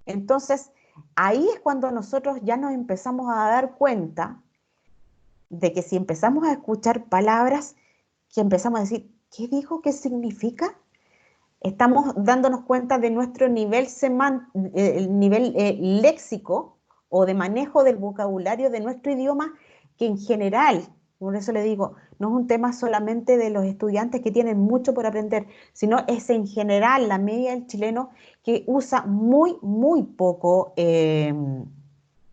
Entonces, ahí es cuando nosotros ya nos empezamos a dar cuenta de que si empezamos a escuchar palabras que empezamos a decir, ¿qué dijo? ¿Qué significa? Estamos dándonos cuenta de nuestro nivel, el nivel léxico o de manejo del vocabulario de nuestro idioma, que en general, por eso le digo, no es un tema solamente de los estudiantes que tienen mucho por aprender, sino es en general la media del chileno que usa muy, muy poco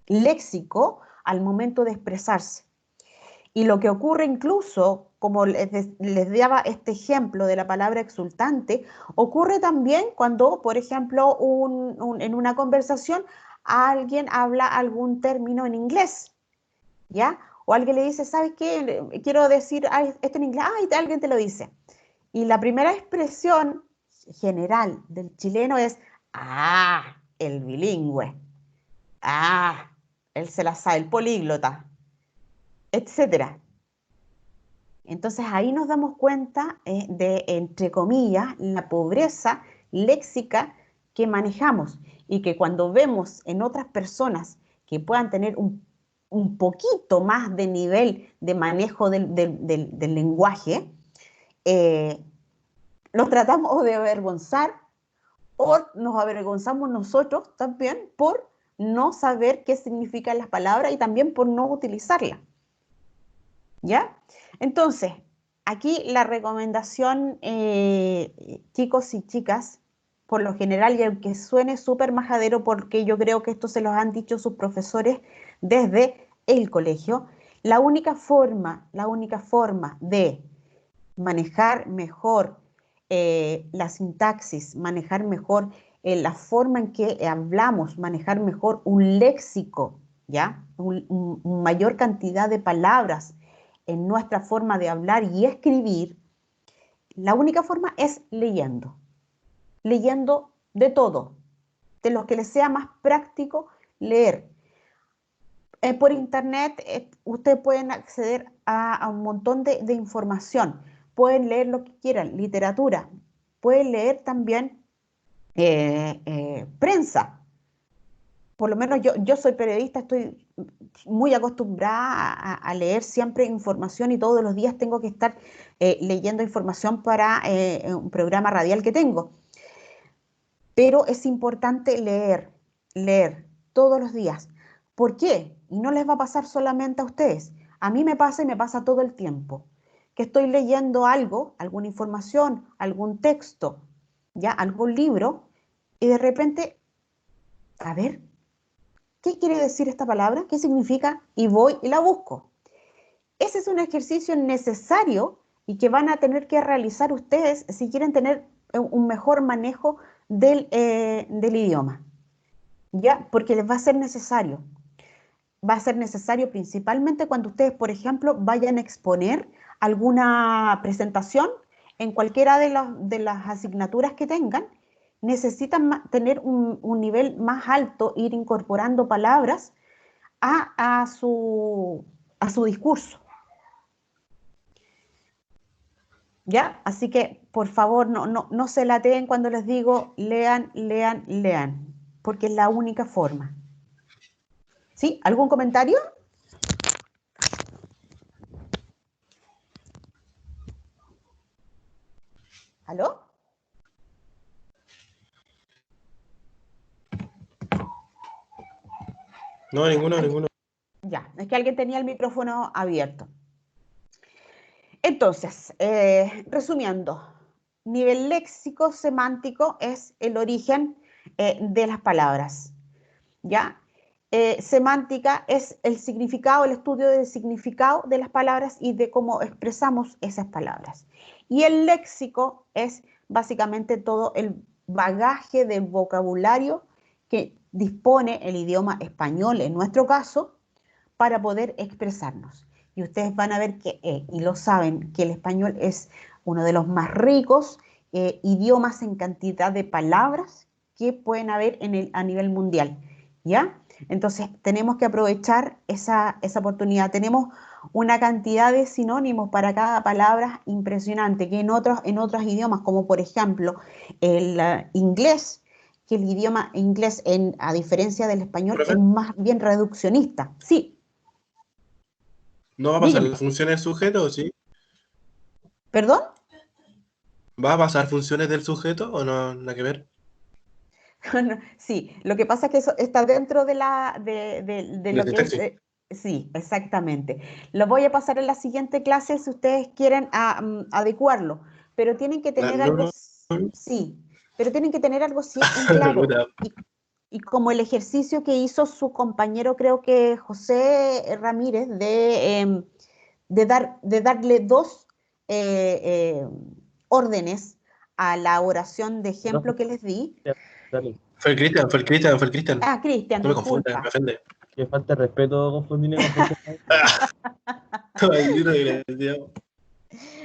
léxico al momento de expresarse. Y lo que ocurre incluso, como les daba este ejemplo de la palabra exultante, ocurre también cuando, por ejemplo, en una conversación alguien habla algún término en inglés, ¿ya? O alguien le dice, ¿sabes qué? Quiero decir esto en inglés, y alguien te lo dice. Y la primera expresión general del chileno es, el bilingüe, él se la sabe, el políglota, etcétera. Entonces ahí nos damos cuenta de, entre comillas, la pobreza léxica que manejamos y que cuando vemos en otras personas que puedan tener un poquito más de nivel de manejo del lenguaje, los tratamos o de avergonzar o nos avergonzamos nosotros también por no saber qué significan las palabras y también por no utilizarlas. ¿Ya? Entonces, aquí la recomendación, chicos y chicas, por lo general, y aunque suene súper majadero, porque yo creo que esto se los han dicho sus profesores desde el colegio, la única forma de manejar mejor la sintaxis, manejar mejor la forma en que hablamos, manejar mejor un léxico, ¿ya? Una mayor cantidad de palabras en nuestra forma de hablar y escribir, la única forma es leyendo. Leyendo de todo, de lo que les sea más práctico leer. Por internet ustedes pueden acceder a un montón de información, pueden leer lo que quieran, literatura, pueden leer también prensa. Por lo menos yo soy periodista, estoy muy acostumbrada a leer siempre información y todos los días tengo que estar leyendo información para un programa radial que tengo. Pero es importante leer todos los días. ¿Por qué? Y no les va a pasar solamente a ustedes. A mí me pasa y me pasa todo el tiempo. Que estoy leyendo algo, alguna información, algún texto, ya, algún libro, y de repente, a ver, ¿qué quiere decir esta palabra? ¿Qué significa? Y voy y la busco. Ese es un ejercicio necesario y que van a tener que realizar ustedes si quieren tener un mejor manejo del idioma, ¿ya? Porque les va a ser necesario. Va a ser necesario principalmente cuando ustedes, por ejemplo, vayan a exponer alguna presentación en cualquiera de las asignaturas que tengan, necesitan tener un nivel más alto, ir incorporando palabras a su discurso. ¿Ya? Así que, por favor, no se lateen cuando les digo lean, lean, lean, porque es la única forma. ¿Sí? ¿Algún comentario? ¿Aló? No, ninguno. Ya, es que alguien tenía el micrófono abierto. Entonces, resumiendo, nivel léxico semántico es el origen de las palabras, ¿ya? Semántica es el significado, el estudio del significado de las palabras y de cómo expresamos esas palabras. Y el léxico es básicamente todo el bagaje de vocabulario que dispone el idioma español, en nuestro caso, para poder expresarnos. Y ustedes van a ver que, y lo saben, que el español es uno de los más ricos idiomas en cantidad de palabras que pueden haber a nivel mundial, ¿ya? Entonces, tenemos que aprovechar esa oportunidad. Tenemos una cantidad de sinónimos para cada palabra impresionante, que en otros idiomas, como por ejemplo el inglés, que el idioma inglés, a diferencia del español, ¿Profe? es más bien reduccionista. Sí, ¿No va a pasar dígame. las funciones del sujeto o sí? ¿Perdón? ¿Va a pasar funciones del sujeto o no? Nada que ver. Sí, lo que pasa es que eso está dentro de lo Desde que es... taxi. Sí, exactamente. Lo voy a pasar en la siguiente clase si ustedes quieren adecuarlo, pero tienen que tener algo, No. sí, pero tienen que tener algo en claro. Puta. Y como el ejercicio que hizo su compañero, creo que José Ramírez, de darle dos órdenes a la oración de ejemplo Profe, que les di. dale. Fue el Cristian. Ah, Cristian, No me confundas, me disculpa. ofende. Que falta de respeto confundirme con José. Maldito desgraciado.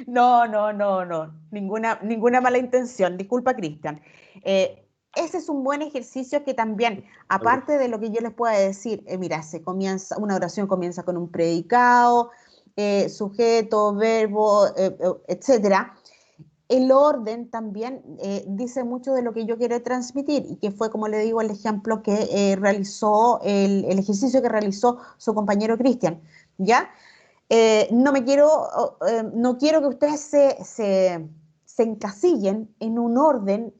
No. Ninguna mala intención. Disculpa, Cristian. Ese es un buen ejercicio que también, aparte de lo que yo les pueda decir, mira, una oración comienza con un predicado, sujeto, verbo, etcétera. El orden también dice mucho de lo que yo quiero transmitir y que fue, como le digo, el ejemplo que realizó, el ejercicio que realizó su compañero Cristian, ¿ya? No quiero que ustedes se encasillen en un orden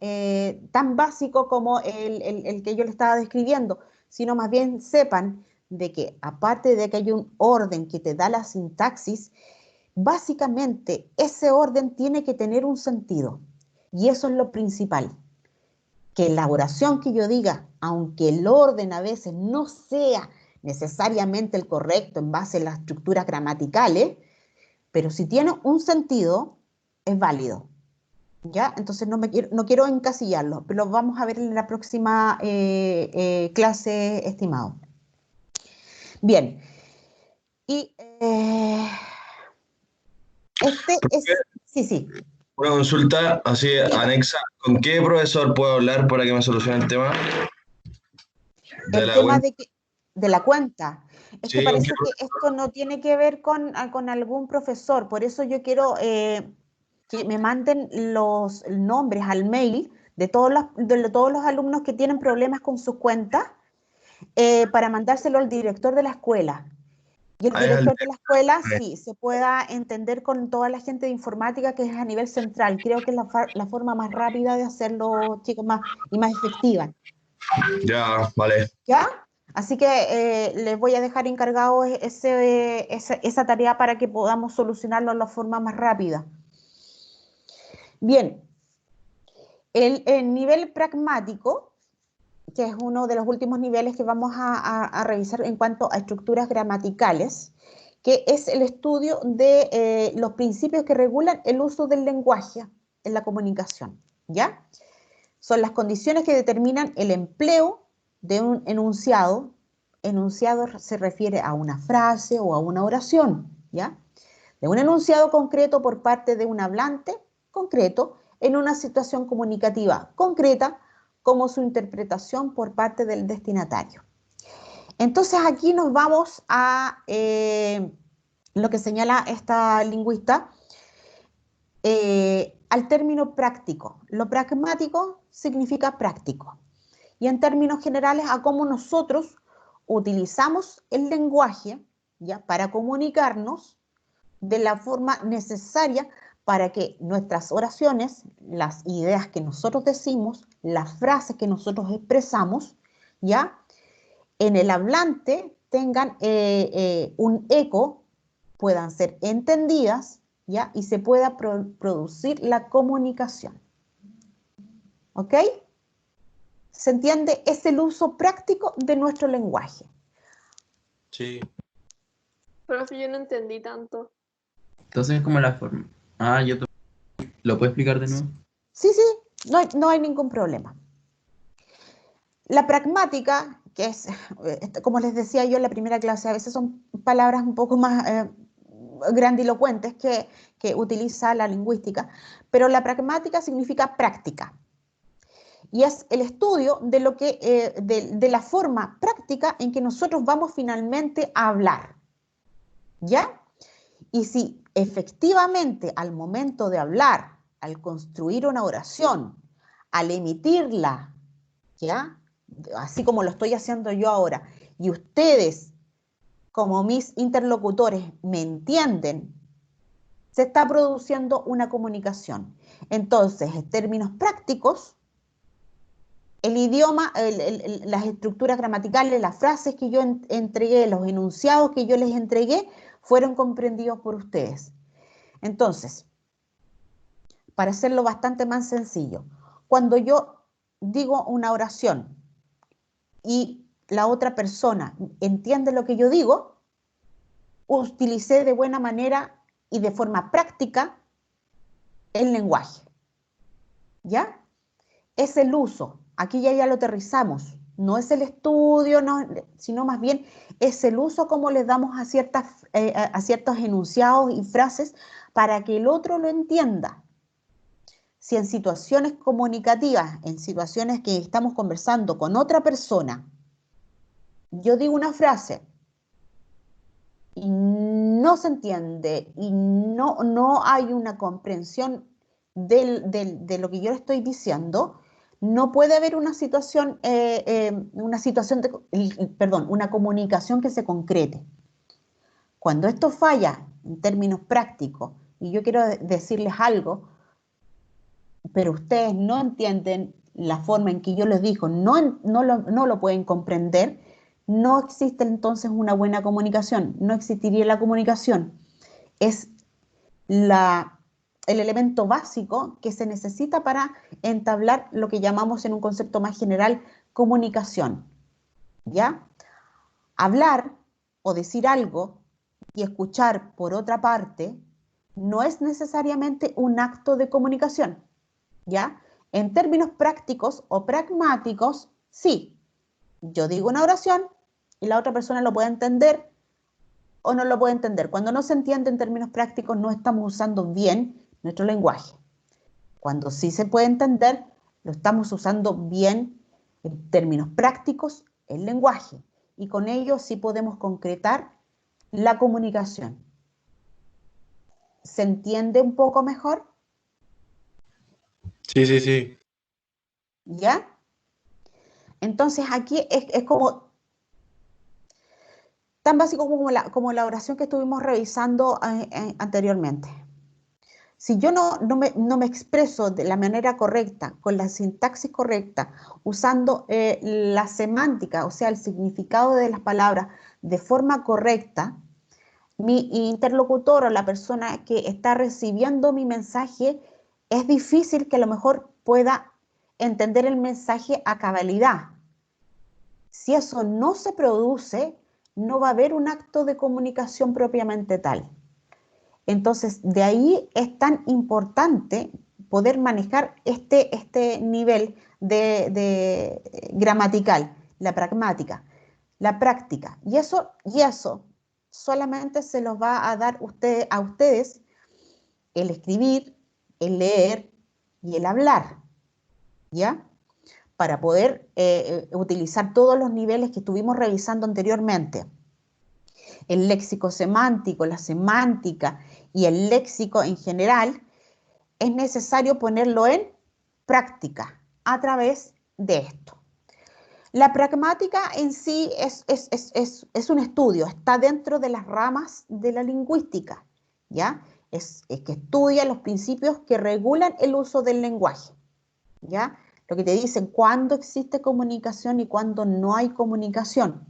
tan básico como el que yo le estaba describiendo, sino más bien sepan de que aparte de que hay un orden que te da la sintaxis, básicamente ese orden tiene que tener un sentido. Y eso es lo principal. Que la oración que yo diga, aunque el orden a veces no sea necesariamente el correcto en base a las estructuras gramaticales, pero si tiene un sentido, es válido. ¿Ya? Entonces no quiero encasillarlo, pero lo vamos a ver en la próxima clase, estimado. Bien. Y sí. Una consulta así anexa. ¿Con qué profesor puedo hablar para que me solucione el tema? El tema de la cuenta. Es que Sí, parece que esto no tiene que ver con algún profesor, por eso yo quiero que me manden los nombres al mail de todos los alumnos que tienen problemas con sus cuentas para mandárselo al director de la escuela. Y el director de la escuela, sí, se pueda entender con toda la gente de informática que es a nivel central. Creo que es la forma más rápida de hacerlo, chicos, más efectiva. Ya, vale. ¿Ya? Así que les voy a dejar encargado esa tarea para que podamos solucionarlo de la forma más rápida. Bien, el nivel pragmático, que es uno de los últimos niveles que vamos a revisar en cuanto a estructuras gramaticales, que es el estudio de los principios que regulan el uso del lenguaje en la comunicación, ¿ya? Son las condiciones que determinan el empleo de un enunciado. Enunciado se refiere a una frase o a una oración, ¿ya? De un enunciado concreto por parte de un hablante concreto en una situación comunicativa concreta como su interpretación por parte del destinatario. Entonces aquí nos vamos a lo que señala esta lingüista, al término práctico. Lo pragmático significa práctico. Y en términos generales a cómo nosotros utilizamos el lenguaje, ¿ya?, para comunicarnos de la forma necesaria para que nuestras oraciones, las ideas que nosotros decimos, las frases que nosotros expresamos, ¿ya?, en el hablante tengan un eco, puedan ser entendidas, ¿ya? Y se pueda producir la comunicación. ¿Ok? ¿Se entiende? Es el uso práctico de nuestro lenguaje. Sí. Profe, yo no entendí tanto. Entonces es como la forma. Ah, ¿lo puedo explicar de nuevo? Sí, sí, no hay ningún problema. La pragmática, que es, como les decía yo en la primera clase, a veces son palabras un poco más grandilocuentes que utiliza la lingüística, pero la pragmática significa práctica. Y es el estudio de, de la forma práctica en que nosotros vamos finalmente a hablar. ¿Ya? Y si efectivamente al momento de hablar, al construir una oración, al emitirla, ¿ya? Así como lo estoy haciendo yo ahora, y ustedes, como mis interlocutores, me entienden, se está produciendo una comunicación. Entonces, en términos prácticos, el idioma, las estructuras gramaticales, las frases que yo entregué, los enunciados que yo les entregué, fueron comprendidos por ustedes. Entonces, para hacerlo bastante más sencillo, cuando yo digo una oración y la otra persona entiende lo que yo digo, utilicé de buena manera y de forma práctica el lenguaje. ¿Ya? Es el uso. Aquí ya lo aterrizamos. No es el estudio, no, sino más bien es el uso como le damos a ciertos enunciados y frases para que el otro lo entienda. Si en situaciones comunicativas, en situaciones que estamos conversando con otra persona, yo digo una frase y no se entiende y no hay una comprensión de lo que yo le estoy diciendo, no puede haber una una comunicación que se concrete. Cuando esto falla en términos prácticos, y yo quiero decirles algo, pero ustedes no entienden la forma en que yo les digo, no lo pueden comprender, no existe entonces una buena comunicación, no existiría la comunicación. Es el elemento básico que se necesita para entablar lo que llamamos en un concepto más general comunicación. ¿Ya? Hablar o decir algo y escuchar por otra parte no es necesariamente un acto de comunicación. ¿Ya? En términos prácticos o pragmáticos, sí. Yo digo una oración y la otra persona lo puede entender o no lo puede entender. Cuando no se entiende en términos prácticos, no estamos usando bien nuestro lenguaje. Cuando sí se puede entender, lo estamos usando bien en términos prácticos el lenguaje. Y con ello sí podemos concretar la comunicación. ¿Se entiende un poco mejor? Sí, sí, sí. ¿Ya? Entonces aquí es como tan básico como la oración que estuvimos revisando anteriormente. Si yo no me expreso de la manera correcta, con la sintaxis correcta, usando la semántica, o sea, el significado de las palabras de forma correcta, mi interlocutor o la persona que está recibiendo mi mensaje, es difícil que a lo mejor pueda entender el mensaje a cabalidad. Si eso no se produce, no va a haber un acto de comunicación propiamente tal. Entonces, de ahí es tan importante poder manejar este nivel de gramatical, la pragmática, la práctica. Y eso solamente se los va a dar a ustedes el escribir, el leer y el hablar, ¿ya? Para poder utilizar todos los niveles que estuvimos revisando anteriormente. El léxico semántico, la semántica y el léxico en general, es necesario ponerlo en práctica a través de esto. La pragmática en sí es un estudio, está dentro de las ramas de la lingüística, ¿ya? Es que estudia los principios que regulan el uso del lenguaje, ¿ya? Lo que te dicen cuándo existe comunicación y cuándo no hay comunicación.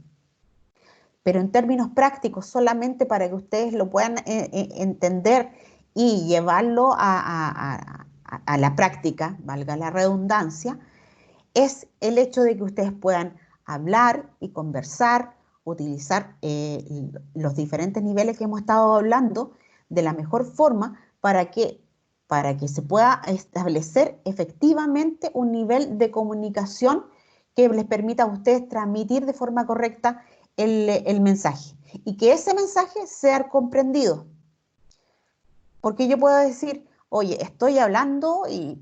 pero en términos prácticos, solamente para que ustedes lo puedan entender y llevarlo a la práctica, valga la redundancia, es el hecho de que ustedes puedan hablar y conversar, utilizar los diferentes niveles que hemos estado hablando de la mejor forma para que se pueda establecer efectivamente un nivel de comunicación que les permita a ustedes transmitir de forma correcta el mensaje y que ese mensaje sea comprendido. Porque yo puedo decir, oye, estoy hablando y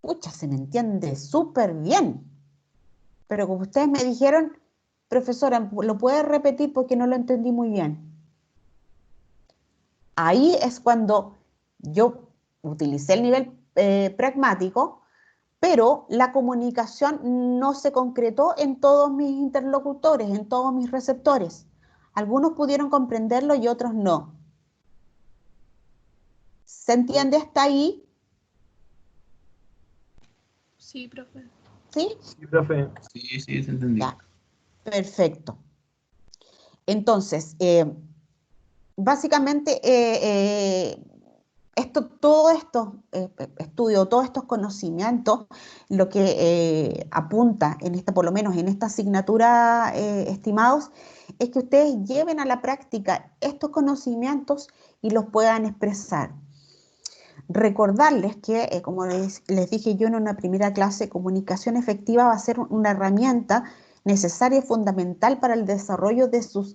pucha, se me entiende súper bien. Pero como ustedes me dijeron, profesora, ¿lo puede repetir porque no lo entendí muy bien? Ahí es cuando yo utilicé el nivel pragmático, pero la comunicación no se concretó en todos mis interlocutores, en todos mis receptores. Algunos pudieron comprenderlo y otros no. ¿Se entiende hasta ahí? Sí, profe. ¿Sí? Sí, profe. Sí, sí, se entendió. Ya, perfecto. Entonces, básicamente, todo esto estudio, todos estos conocimientos, lo que apunta en esta, por lo menos en esta asignatura, estimados, es que ustedes lleven a la práctica estos conocimientos y los puedan expresar. Recordarles que, como les dije yo en una primera clase, comunicación efectiva va a ser una herramienta necesaria y fundamental para el desarrollo de sus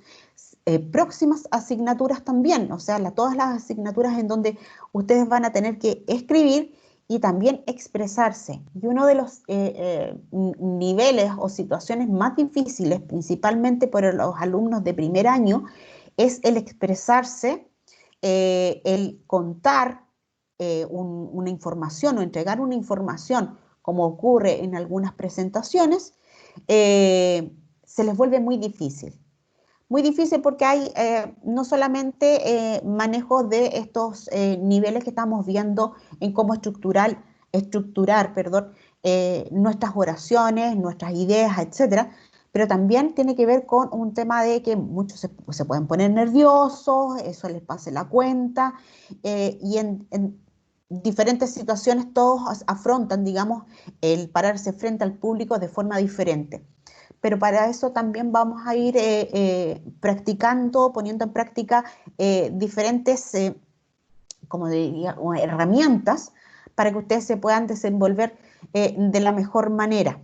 próximas asignaturas también, o sea, todas las asignaturas en donde ustedes van a tener que escribir y también expresarse. Y uno de los niveles o situaciones más difíciles, principalmente para los alumnos de primer año, es el expresarse, el contar una información o entregar una información, como ocurre en algunas presentaciones, se les vuelve muy difícil. Muy difícil porque hay no solamente manejo de estos niveles que estamos viendo en cómo estructurar nuestras oraciones, nuestras ideas, etcétera, pero también tiene que ver con un tema de que muchos se pueden poner nerviosos, eso les pase la cuenta, y en diferentes situaciones todos afrontan, digamos, el pararse frente al público de forma diferente. Pero para eso también vamos a ir practicando, poniendo en práctica diferentes, como diría, herramientas para que ustedes se puedan desenvolver de la mejor manera.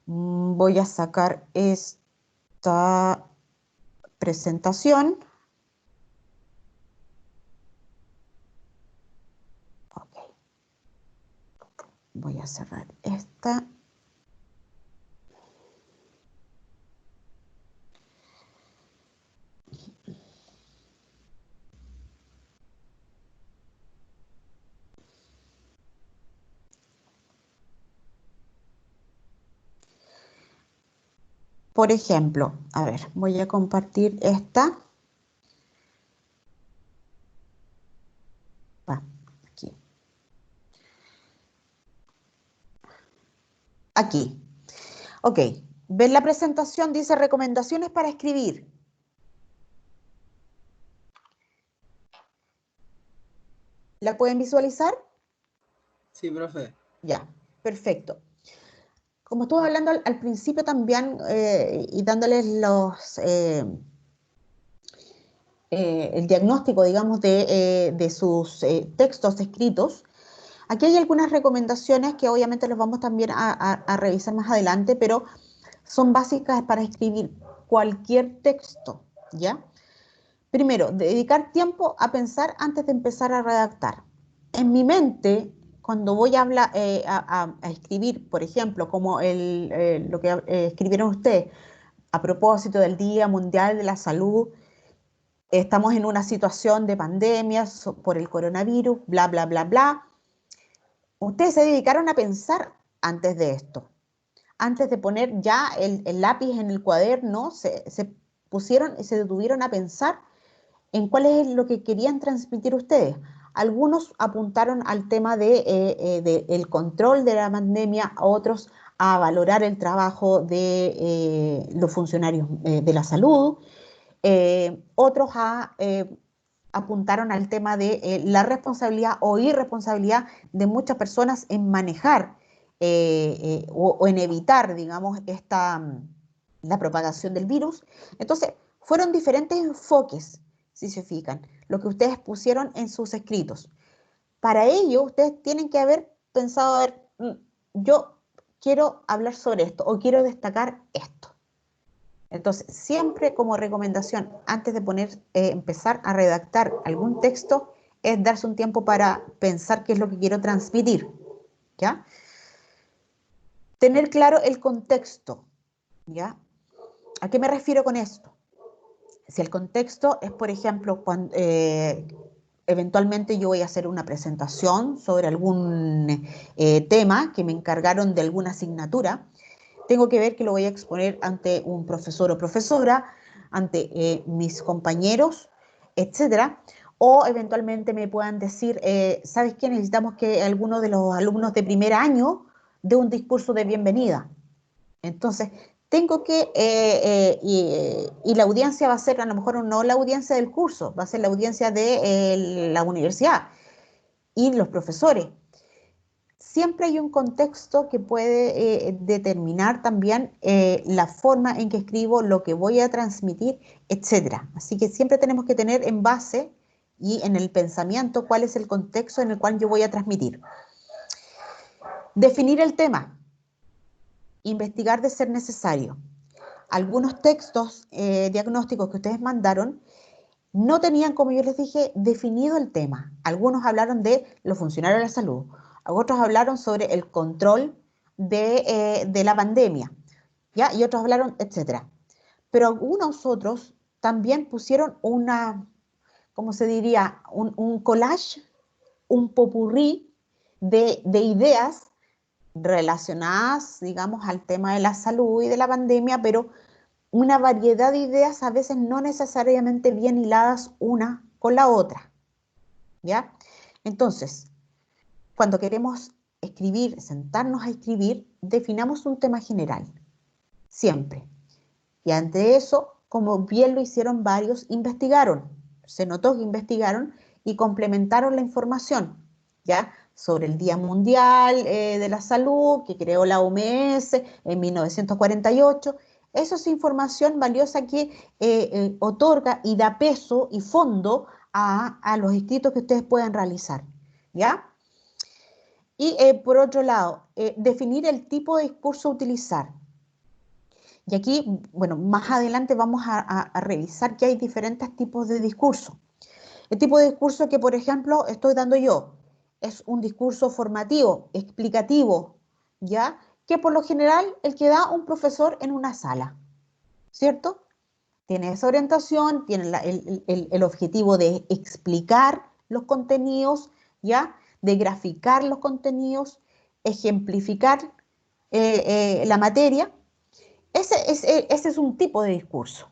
Voy a sacar esta presentación. Ok. Voy a cerrar esta. Por ejemplo, a ver, voy a compartir esta. Aquí. Aquí. Ok. ¿Ven la presentación? Dice recomendaciones para escribir. ¿La pueden visualizar? Sí, profe. Ya, perfecto. Como estuve hablando al principio también y dándoles el diagnóstico, digamos, de sus textos escritos, aquí hay algunas recomendaciones que obviamente los vamos también a revisar más adelante, pero son básicas para escribir cualquier texto, ¿ya? Primero, dedicar tiempo a pensar antes de empezar a redactar. En mi mente, cuando voy a, hablar, a escribir, por ejemplo, como lo que escribieron ustedes, a propósito del Día Mundial de la Salud, estamos en una situación de pandemia por el coronavirus, bla, bla, bla, bla. Ustedes se dedicaron a pensar antes de esto. Antes de poner ya el lápiz en el cuaderno, se pusieron y se detuvieron a pensar en cuál es lo que querían transmitir ustedes. Algunos apuntaron al tema del control de la pandemia, otros a valorar el trabajo de los funcionarios de la salud, otros apuntaron al tema de la responsabilidad o irresponsabilidad de muchas personas en manejar o en evitar, digamos, la propagación del virus. Entonces, fueron diferentes enfoques, si se fijan, lo que ustedes pusieron en sus escritos. Para ello, ustedes tienen que haber pensado, a ver, yo quiero hablar sobre esto o quiero destacar esto. Entonces, siempre como recomendación, antes de empezar a redactar algún texto, es darse un tiempo para pensar qué es lo que quiero transmitir, ¿ya? Tener claro el contexto, ¿ya? ¿A qué me refiero con esto? Si el contexto es, por ejemplo, cuando eventualmente yo voy a hacer una presentación sobre algún tema que me encargaron de alguna asignatura, tengo que ver que lo voy a exponer ante un profesor o profesora, ante mis compañeros, etcétera, o eventualmente me puedan decir, ¿sabes qué? Necesitamos que alguno de los alumnos de primer año dé un discurso de bienvenida. Entonces, tengo que, y la audiencia va a ser a lo mejor no la audiencia del curso, va a ser la audiencia de la universidad y los profesores. Siempre hay un contexto que puede determinar también la forma en que escribo, lo que voy a transmitir, etc. Así que siempre tenemos que tener en base y en el pensamiento cuál es el contexto en el cual yo voy a transmitir. Definir el tema. Investigar de ser necesario. Algunos textos diagnósticos que ustedes mandaron no tenían, como yo les dije, definido el tema. Algunos hablaron de los funcionarios de la salud, otros hablaron sobre el control de la pandemia, ¿ya? Y otros hablaron, etcétera. Pero algunos otros también pusieron ¿cómo se diría? Un collage, un popurrí de ideas relacionadas, digamos, al tema de la salud y de la pandemia, pero una variedad de ideas a veces no necesariamente bien hiladas una con la otra, ¿ya? Entonces, cuando queremos escribir, sentarnos a escribir, definamos un tema general, siempre. Y ante eso, como bien lo hicieron varios, investigaron. Se notó que investigaron y complementaron la información, ¿ya? Sobre el Día Mundial de la Salud que creó la OMS en 1948. Eso es información valiosa que otorga y da peso y fondo a los escritos que ustedes puedan realizar, ¿ya? Y por otro lado, definir el tipo de discurso a utilizar. Y aquí, bueno, más adelante vamos a revisar que hay diferentes tipos de discurso. El tipo de discurso que, por ejemplo, estoy dando yo es un discurso formativo, explicativo, ¿ya? Que por lo general el que da un profesor en una sala, ¿cierto? Tiene esa orientación, tiene el objetivo de explicar los contenidos, ¿ya? De graficar los contenidos, ejemplificar la materia. Ese es un tipo de discurso.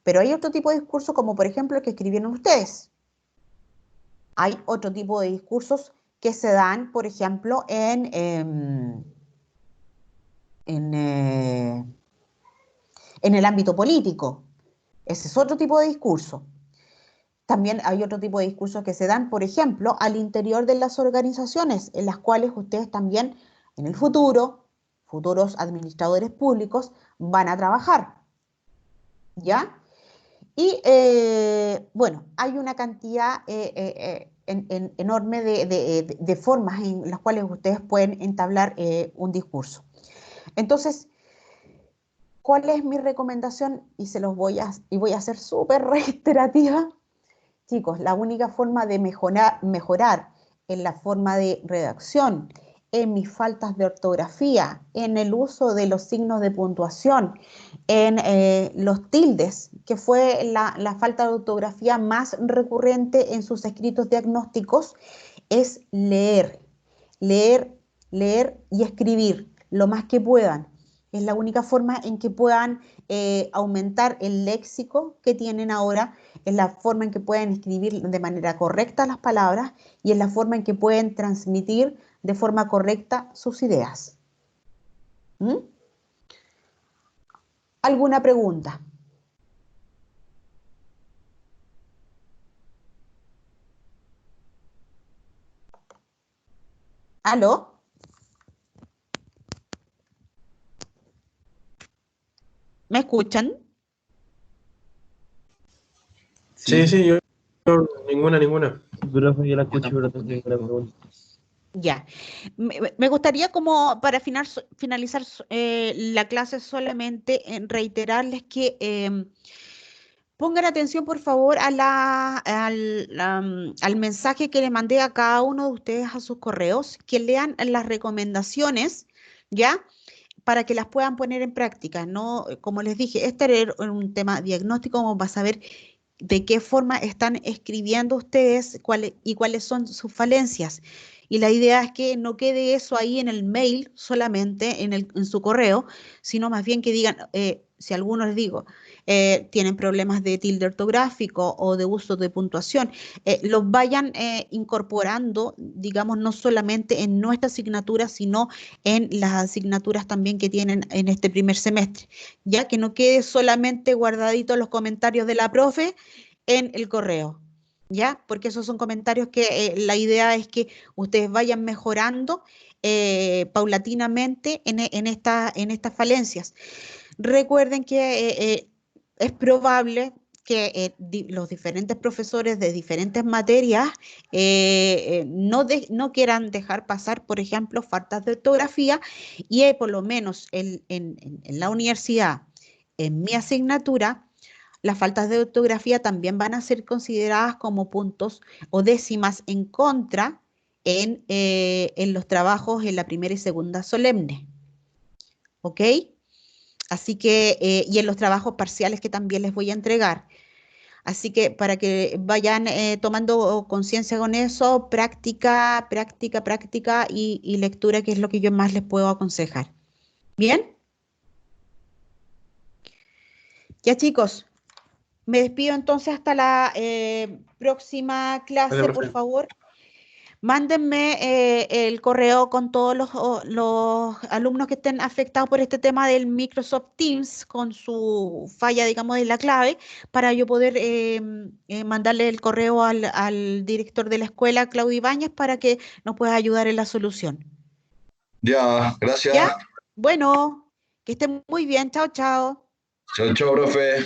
Pero hay otro tipo de discurso como por ejemplo el que escribieron ustedes. Hay otro tipo de discursos que se dan, por ejemplo, en el ámbito político. Ese es otro tipo de discurso. También hay otro tipo de discursos que se dan, por ejemplo, al interior de las organizaciones, en las cuales ustedes también, en el futuro, futuros administradores públicos, van a trabajar. ¿Ya? Y, bueno, hay una cantidad enorme de formas en las cuales ustedes pueden entablar un discurso. Entonces, ¿cuál es mi recomendación? Y voy a ser súper reiterativa. Chicos, la única forma de mejorar en la forma de redacción, en mis faltas de ortografía, en el uso de los signos de puntuación, en los tildes, que fue la falta de ortografía más recurrente en sus escritos diagnósticos, es leer, leer, leer y escribir lo más que puedan. Es la única forma en que puedan aumentar el léxico que tienen ahora, es la forma en que pueden escribir de manera correcta las palabras y es la forma en que pueden transmitir de forma correcta sus ideas. ¿Mm? ¿Alguna pregunta? ¿Aló? ¿Me escuchan? Sí, ninguna. Profe, yo la escucho, pero no tengo ninguna pregunta. Ya. Me gustaría como para finalizar la clase solamente en reiterarles que pongan atención por favor al mensaje que le mandé a cada uno de ustedes a sus correos, que lean las recomendaciones, ¿ya? Para que las puedan poner en práctica, ¿no? Como les dije, este era un tema diagnóstico como para saber de qué forma están escribiendo ustedes y cuáles son sus falencias. Y la idea es que no quede eso ahí en el mail solamente, en su correo, sino más bien que digan, si a algunos les digo, tienen problemas de tilde ortográfico o de uso de puntuación, los vayan incorporando, digamos, no solamente en nuestra asignatura, sino en las asignaturas también que tienen en este primer semestre, ya que no quede solamente guardadito los comentarios de la profe en el correo, ¿ya? Porque esos son comentarios que la idea es que ustedes vayan mejorando paulatinamente en estas falencias. Recuerden que es probable que los diferentes profesores de diferentes materias no quieran dejar pasar, por ejemplo, faltas de ortografía y por lo menos en la universidad, en mi asignatura, las faltas de ortografía también van a ser consideradas como puntos o décimas en contra en los trabajos en la primera y segunda solemne. ¿Ok? Así que, y en los trabajos parciales que también les voy a entregar. Así que para que vayan tomando conciencia con eso, práctica y lectura, que es lo que yo más les puedo aconsejar. ¿Bien? Ya chicos, me despido entonces hasta la próxima clase, Vale, por profe. favor. Mándenme el correo con todos los alumnos que estén afectados por este tema del Microsoft Teams, con su falla, digamos, de la clave, para yo poder mandarle el correo al director de la escuela, Claudio Ibáñez, para que nos pueda ayudar en la solución. Ya, gracias. ¿Ya? Bueno, que estén muy bien. Chao, chao. Chao, chao, profe.